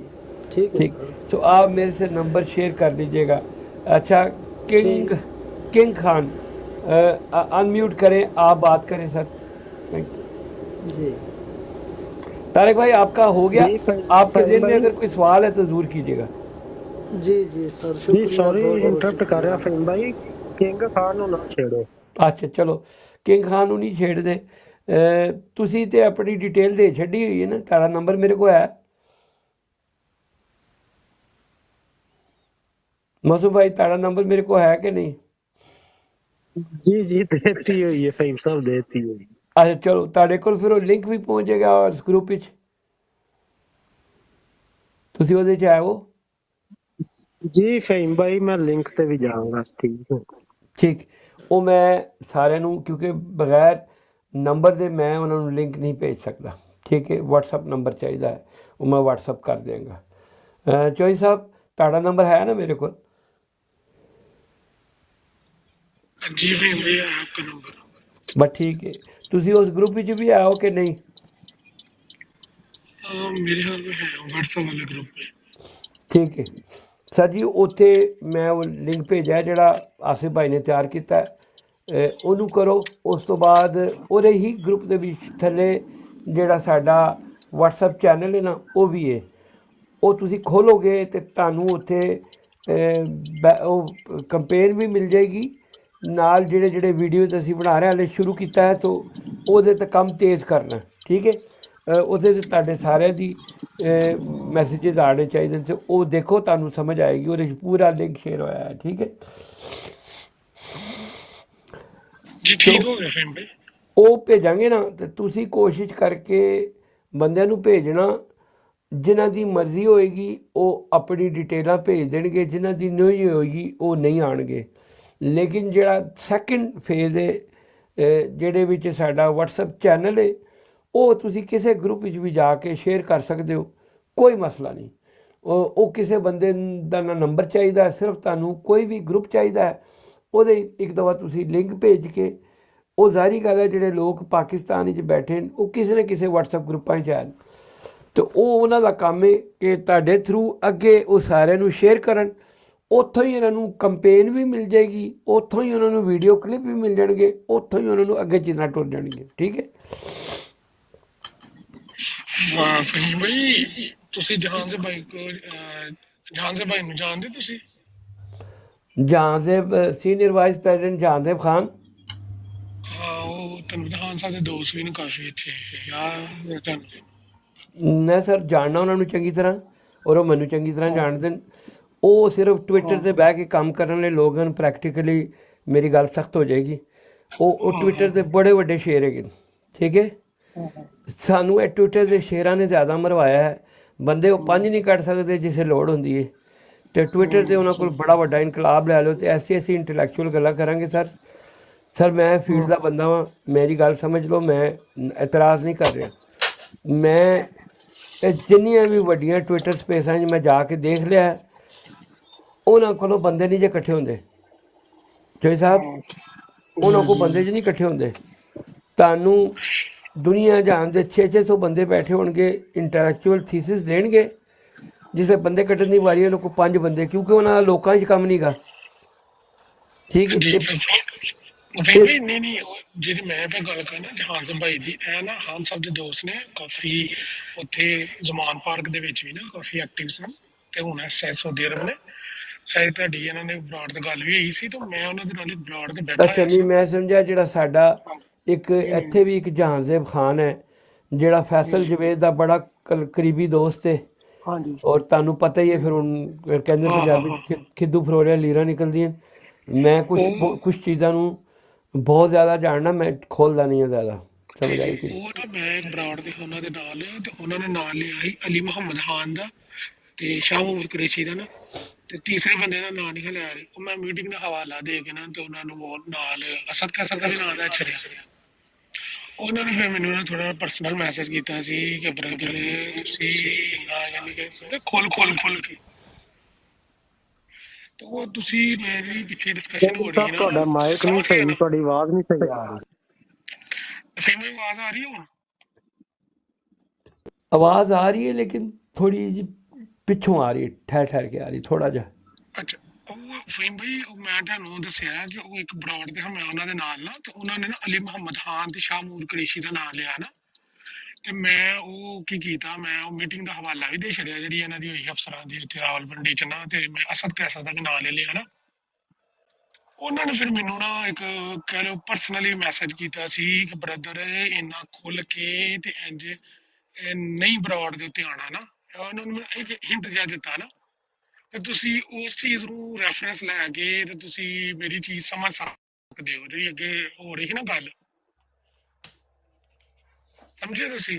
ٹھیک ہے ٹھیک، سر، تو آپ میرے سے نمبر شیئر کر لیجئے گا۔ اچھا، ٹھیک کنگ خان انمیوٹ کریں، آپ بات کریں سر۔ جی طارق بھائی آپ کا ہو گیا؟ جی آپ کے فہیم ذہن میں بھائی، اگر کوئی سوال ہے تو ضرور کیجیے گا۔ جی جی سر، جی شکریہ، سوری بہت بہت انٹرپٹ کر شکریہ۔ رہا فہیم بھائی، کنگ خان نو نہ چھیڑو۔ اچھا چلو، کنگ خان نو نہیں چھیڑ دے، تسی تے اپنی ڈیٹیل دے چھڈی ہوئی ہے نا، تارا نمبر میرے کو ہے۔ مسعود بھائی تارا نمبر میرے کو ہے کہ نہیں؟ جی جی دیتی ہوئی ہے فہیم صاحب، دیتی ہوئی۔ اچھا چلو، تارے کول پھر وہ لنک بھی پہنچے گا اور اس گروپ وچ تسی وہ ہے وہ جی فہیم بھائی میں لنک تے بھی جاؤں گا، ٹھیک ہے۔ ٹھیک، وہ میں سارے نو کیونکہ بغیر نمبر دے میں انہوں نے لنک نہیں بھیج سکتا، ٹھیک ہے، واٹس اپ نمبر چاہیے ہے، وہ میں واٹس اپ کر دیں گا۔ چوہی صاحب تاڑا نمبر ہے نا میرے کو؟ جی فہیم بھائی آپ کا نمبر بس ٹھیک ہے، تسی اس گروپ وچ بھی آؤ کہ نہیں؟ میرے خیال میں ہے واٹس ایپ والے گروپ پہ۔ ٹھیک ہے سر جی، اتنے میں وہ لنک بھیجا ہے جڑا آصف بھائی نے تیار کیتا ہے، انہوں کرو، اس تو بعد اور ہی گروپ دے وچ تھلے جڑا ساڈا واٹس ایپ چینل ہے نا وہ بھی ہے، وہ تسی کھولو گے تو تانوں اتنے کمپین بھی مل جائے گی، نال جڑے جڑے ویڈیوز اسی بنا رہے ہیں، ہلے شروع کیتا ہے تو وہ تے کم تیز کرنا، ٹھیک ہے، ادھر تاڈے سارے دی میسیجز آنے چاہیے سے وہ دیکھو، تانوں سمجھ آئے گی، اور پورا لنک شیئر ہوا ہے، ٹھیک ہے۔ جی تو ٹھیک ہو گیا فہیم بھائی۔ وہ بھیجاں گے نا تو تسی کوشش کر کے بندیاں نوں بھیجنا، جنہ دی مرضی ہوئے گی وہ اپنی ڈیٹیلاں بھیج دین گے، جنہ دی نہیں ہوئے گی وہ نہیں آن گے، لیکن جڑا سیکنڈ فیز ہے جہے وچ ساڈا واٹس ایپ چینل ہے وہ تسی کسے گروپ وچ بھی جا کے شیئر کر سکتے ہو، کوئی مسئلہ نہیں، وہ کسے بندے دا نہ نمبر چاہیے، صرف تانوں کوئی بھی گروپ چاہیے ہے، وہ ایک دفعہ تسی لنک بھیج کے، وہ ظاہری گل ہے جڑے لوگ پاکستان وچ بیٹھے ہیں وہ کسی نہ کسی واٹس ایپ گروپاں وچ ہیں، تو وہ انہاں دا کام ہے کہ تہاڈے تھرو اگے وہ سارے نوں شیئر کرن، اتوں ہی انہوں نے کمپین بھی مل جائے گی، اتوں ہی انہوں نے ویڈیو کلپ بھی مل جان گے، اتوں ہی انہوں نے اگے چیزاں ٹر جان گے، ٹھیک ہے۔ واہ فہیم بھائی، تسی جہان سے بھائی کو جہان سے بھائی نو جان دے تسی؟ جہاں زیب سینئر وائس پریزیڈنٹ جہاں زیب خان، ہاں وہ تنویر خان صاحب کے دوست بھی نے کافی اتنے یار جان۔ ਮੈਂ ਸਰ ਜਾਣਨਾ ਉਹਨਾਂ ਨੂੰ ਚੰਗੀ ਤਰ੍ਹਾਂ ਔਰ ਉਹ ਮੈਨੂੰ ਚੰਗੀ ਤਰ੍ਹਾਂ ਜਾਣਦੇ ਨੇ। ਉਹ ਸਿਰਫ ਟਵਿੱਟਰ ਤੇ ਬਹਿ ਕੇ ਕੰਮ ਕਰਨ ਵਾਲੇ ਲੋਕ ਹਨ। ਪ੍ਰੈਕਟੀਕਲੀ ਮੇਰੀ ਗੱਲ ਸਖਤ ਹੋ ਜਾਏਗੀ। ਉਹ ਟਵਿੱਟਰ ਤੇ ਬੜੇ ਵੱਡੇ ਸ਼ੇਰ ਹੈਗੇ ਨੇ, ਠੀਕ ਹੈ। ਸਾਨੂੰ ਇਹ ਟਵਿੱਟਰ ਦੇ ਸ਼ੇਰਾਂ ਨੇ ਜ਼ਿਆਦਾ ਮਰਵਾਇਆ ਹੈ। ਬੰਦੇ ਉਹ 5 ਨਹੀਂ ਕੱਢ ਸਕਦੇ ਜਿਸੇ ਲੋੜ ਹੁੰਦੀ ਹੈ, ਤੇ ਟਵਿੱਟਰ ਤੇ ਉਹਨਾਂ ਕੋਲ ਬੜਾ ਵੱਡਾ ਇਨਕਲਾਬ ਲੈ ਲਓ। ਤੇ ਐਸੀ ਇੰਟੈਲੈਕਚੁਅਲ ਗੱਲਾਂ ਕਰਾਂਗੇ ਸਰ ਮੈਂ ਫੀਲਡ ਦਾ ਬੰਦਾ ਵਾਂ, ਮੇਰੀ ਗੱਲ ਸਮਝ ਲਓ। ਮੈਂ ਇਤਰਾਜ਼ ਨਹੀਂ ਕਰ ਰਿਹਾ। ਮੈਂ ਇਹ ਜਿੰਨੀਆਂ ਵੀ ਵੱਡੀਆਂ ਟਵਿੱਟਰ ਸਪੇਸਾਂ 'ਚ ਮੈਂ ਜਾ ਕੇ ਦੇਖ ਲਿਆ, ਉਹਨਾਂ ਕੋਲੋਂ ਬੰਦੇ ਨਹੀਂ ਜੇ ਇਕੱਠੇ ਹੁੰਦੇ। ਜੋਈ ਸਾਹਿਬ, ਉਹਨਾਂ ਕੋਲ ਬੰਦੇ 'ਚ ਨਹੀਂ ਇਕੱਠੇ ਹੁੰਦੇ। ਤੁਹਾਨੂੰ ਦੁਨੀਆ ਜਹਾਨ ਦੇ 600 ਬੰਦੇ ਬੈਠੇ ਹੋਣਗੇ, ਇੰਟੈਲੈਕਚੁਅਲ ਥੀਸਿਸ ਦੇਣਗੇ। ਜਿਸੇ ਬੰਦੇ ਕੱਢਣ ਦੀ ਵਾਰੀ ਉਹਨਾਂ ਕੋਲ 5 ਬੰਦੇ, ਕਿਉਂਕਿ ਉਹਨਾਂ ਦਾ ਲੋਕਾਂ 'ਚ ਕੰਮ ਨਹੀਂ ਗਾ, ਠੀਕ ਹੈ। ਵੈਸੇ ਵੀ ਨਹੀਂ ਉਹ ਜਿਹੜੀ ਮੈਂ ਤਾਂ ਗੱਲ ਕਰਨਾ ਜਹਾਨ ਸਿੰਘ ਭਾਈ ਦੀ, ਇਹ ਨਾ ਹਾਨ ਸਾਹਿਬ ਦੇ ਦੋਸਤ ਨੇ ਕਾਫੀ ਉੱਥੇ ਜ਼ਮਾਨ ਪਾਰਕ ਦੇ ਵਿੱਚ ਵੀ ਨਾ ਕਾਫੀ ਐਕਟਿਵ ਸਨ, ਤੇ ਹੁਣ ਸ਼ਾਇਦ ਸਾਊਦੀ ਅਰਬ ਨੇ, ਸ਼ਾਇਦ ਤੁਹਾਡੀ ਇਹਨਾਂ ਨੇ ਬਰਾੜ ਦੀ ਗੱਲ ਵੀ ਹੋਈ ਸੀ, ਤਾਂ ਮੈਂ ਉਹਨਾਂ ਦੇ ਨਾਲ ਬਰਾੜ ਤੇ ਬੈਠਾ ਅੱਛਾ, ਨਹੀਂ ਮੈਂ ਸਮਝਿਆ ਜਿਹੜਾ ਸਾਡਾ ਇੱਕ ਇੱਥੇ ਵੀ ਇੱਕ ਜਹਾਨਜ਼ੇਬ ਖਾਨ ਹੈ, ਜਿਹੜਾ ਫੈਸਲ ਜਵੇਦ ਦਾ ਬੜਾ ਕਰੀਬੀ ਦੋਸਤ ਹੈ। ਹਾਂਜੀ ਔਰ ਤੁਹਾਨੂੰ ਪਤਾ ਹੀ ਹੈ, ਫਿਰ ਹੁਣ ਕਹਿੰਦੇ ਪੰਜਾਬੀ 'ਚ ਖਿੱਦੂ ਫਰੋੜਿਆ ਲੀਰਾਂ ਨਿਕਲਦੀਆਂ। ਮੈਂ ਕੁਛ ਚੀਜ਼ਾਂ ਨੂੰ ਬਹੁਤ ਜ਼ਿਆਦਾ ਜਾਣਨਾ, ਮੈਂ ਖੋਲਦਾ ਨਹੀਂ ਹਾਂ ਜ਼ਿਆਦਾ, ਸਮਝ ਆਈ ਕਿ ਉਹ ਨਾ ਮੈਂ ਬਰਾੜ ਦੇ ਉਹਨਾਂ ਦੇ ਨਾਲ, ਤੇ ਉਹਨਾਂ ਨੇ ਨਾਲ ਲਿਆ ਸੀ ਅਲੀ ਮੁਹੰਮਦ ਖਾਨ ਦਾ ਤੇ ਸ਼ਾਹ ਮੁਹੰਮਦ ਕੁਰੈਸ਼ੀ ਦਾ ਨਾ, ਤੇ ਤੀਸਰੇ ਬੰਦੇ ਦਾ ਨਾਂ ਨਹੀਂ ਲੈ ਰਹੀ। ਉਹ ਮੈਂ ਮੀਟਿੰਗ ਦਾ ਹਵਾਲਾ ਦੇ ਕੇ ਨਾ, ਤੇ ਉਹਨਾਂ ਨੂੰ ਉਹ ਨਾਲ ਅਸਦ ਕੈਸਰ ਦਾ ਵੀ ਨਾਂ ਦਾ ਛੜਿਆ। ਉਹਨਾਂ ਨੇ ਫਿਰ ਮੈਨੂੰ ਨਾ ਥੋੜਾ ਪਰਸਨਲ ਮੈਸੇਜ ਕੀਤਾ ਸੀ ਕਿ ਬ੍ਰਦਰ ਤੁਸੀਂ ਯਾਨੀ ਕਿ ਖੋਲ ਕੇ, ਤੇ ਉਹ ਤੁਸੀਂ ਮੇਰੀ ਪਿੱਛੇ ਡਿਸਕਸ਼ਨ ਹੋ ਰਹੀ ਹੈ ਨਾ, ਤੁਹਾਡਾ ਮਾਈਕ ਨਹੀਂ ਸਹੀ, ਤੁਹਾਡੀ ਆਵਾਜ਼ ਨਹੀਂ ਸਹੀ ਆ ਰਹੀ। ਫਿਰ ਮੇਰੀ ਆਵਾਜ਼ ਆ ਰਹੀ ਹੈ ਹੁਣ? ਆਵਾਜ਼ ਆ ਰਹੀ ਹੈ, ਲੇਕਿਨ ਥੋੜੀ ਜਿਹੀ ਪਿੱਛੋਂ ਆ ਰਹੀ ਹੈ, ਠਹਿਰ ਕੇ ਆ ਰਹੀ ਥੋੜਾ ਜਿਹਾ। ਅੱਛਾ, ਉਹ ਫਹੀਮ ਭਾਈ, ਉਹ ਮੈਂ ਤੁਹਾਨੂੰ ਦੱਸਿਆ ਕਿ ਉਹ ਇੱਕ ਬਰਾੜ ਦੇ ਮੈਂ ਉਹਨਾਂ ਦੇ ਨਾਲ ਨਾ, ਤੇ ਉਹਨਾਂ ਨੇ ਨਾ ਅਲੀ ਮੁਹੰਮਦ ਖਾਨ ਤੇ ਸ਼ਾਹ ਮੂਰ ਕੁਰੈਸ਼ੀ ਦਾ ਨਾਮ ਲਿਆ ਨਾ, ਤੇ ਮੈਂ ਉਹ ਕੀ ਕੀਤਾ, ਮੈਂ ਉਹ ਮੀਟਿੰਗ ਦਾ ਹਵਾਲਾ ਵੀ ਦੇ ਛੜਿਆ ਜਿਹੜੀ ਇਹਨਾਂ ਦੀ ਹੋਈ ਅਫਸਰਾਂ ਦੀ ਉੱਥੇ ਰਾਵਲਪਿੰਡੀ ਚ ਨਾ, ਤੇ ਮੈਂ ਅਸਦ ਕੈਸਰ ਦਾ ਵੀ ਨਾਂ ਲੈ ਲਿਆ ਨਾ। ਉਹਨਾਂ ਨੇ ਫਿਰ ਮੈਨੂੰ ਨਾ ਇੱਕ ਕਹਿ ਲਓ ਪਰਸਨਲੀ ਮੈਸੇਜ ਕੀਤਾ ਸੀ ਕਿ ਬ੍ਰਦਰ ਇੰਨਾ ਖੁੱਲ ਕੇ ਤੇ ਇੰਜ ਨਹੀਂ ਬਰਾੜ ਦੇ ਉੱਤੇ ਆਉਣਾ ਨਾ। ਉਹਨਾਂ ਨੂੰ ਇੱਕ ਹਿੰਟ ਜਿਹਾ ਦਿੱਤਾ ਨਾ, ਤੇ ਤੁਸੀਂ ਉਸ ਚੀਜ਼ ਨੂੰ ਰੈਫਰੈਂਸ ਲੈ ਕੇ ਤੇ ਤੁਸੀਂ ਮੇਰੀ ਚੀਜ਼ ਸਮਝ ਸਕਦੇ ਹੋ, ਜਿਹੜੀ ਅੱਗੇ ਹੋ ਰਹੀ ਸੀ ਨਾ ਗੱਲ, ਸਮਝੇ ਤੁਸੀਂ?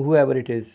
whoever it is।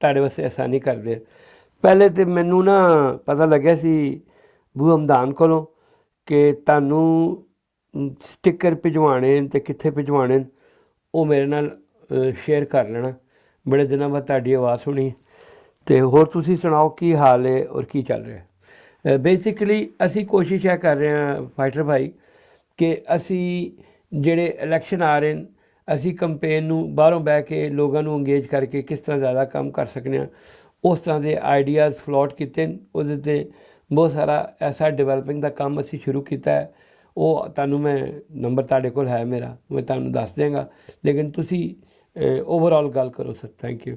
ਤੁਹਾਡੇ ਵਾਸਤੇ ਆਸਾਨੀ ਕਰਦੇ। ਪਹਿਲੇ ਤਾਂ ਮੈਨੂੰ ਨਾ ਪਤਾ ਲੱਗਿਆ ਸੀ ਬੂ ਹਮਦਾਨ ਕੋਲੋਂ ਕਿ ਤੁਹਾਨੂੰ ਸਟਿੱਕਰ ਭਿਜਵਾਉਣੇ ਅਤੇ ਕਿੱਥੇ ਭਿਜਵਾਉਣੇ ਉਹ ਮੇਰੇ ਨਾਲ ਸ਼ੇਅਰ ਕਰ ਲੈਣਾ। ਬੜੇ ਦਿਨਾਂ ਬਾਅਦ ਤੁਹਾਡੀ ਆਵਾਜ਼ ਸੁਣੀ। ਅਤੇ ਹੋਰ ਤੁਸੀਂ ਸੁਣਾਓ ਕੀ ਹਾਲ ਹੈ ਔਰ ਕੀ ਚੱਲ ਰਿਹਾ? ਬੇਸਿਕਲੀ ਅਸੀਂ ਕੋਸ਼ਿਸ਼ ਇਹ ਕਰ ਰਹੇ ਹਾਂ ਫਾਈਟਰ ਭਾਈ ਕਿ ਅਸੀਂ ਜਿਹੜੇ ਇਲੈਕਸ਼ਨ ਆ ਰਹੇ ਨੇ, ਅਸੀਂ ਕੰਪੇਨ ਨੂੰ ਬਾਹਰੋਂ ਬਹਿ ਕੇ ਲੋਕਾਂ ਨੂੰ ਅੰਗੇਜ ਕਰਕੇ ਕਿਸ ਤਰ੍ਹਾਂ ਜ਼ਿਆਦਾ ਕੰਮ ਕਰ ਸਕਦੇ ਹਾਂ, ਉਸ ਤਰ੍ਹਾਂ ਦੇ ਆਈਡੀਆਜ਼ ਫਲੋਟ ਕੀਤੇ ਨੇ। ਉਹਦੇ 'ਤੇ ਬਹੁਤ ਸਾਰਾ ਐਸਾ ਡਿਵੈਲਪਿੰਗ ਦਾ ਕੰਮ ਅਸੀਂ ਸ਼ੁਰੂ ਕੀਤਾ ਹੈ। ਉਹ ਤੁਹਾਨੂੰ ਮੈਂ ਨੰਬਰ ਤੁਹਾਡੇ ਕੋਲ ਹੈ ਮੇਰਾ, ਮੈਂ ਤੁਹਾਨੂੰ ਦੱਸ ਦਿਆਂਗਾ, ਲੇਕਿਨ ਤੁਸੀਂ ਓਵਰਆਲ ਗੱਲ ਕਰੋ ਸਰ। Thank you.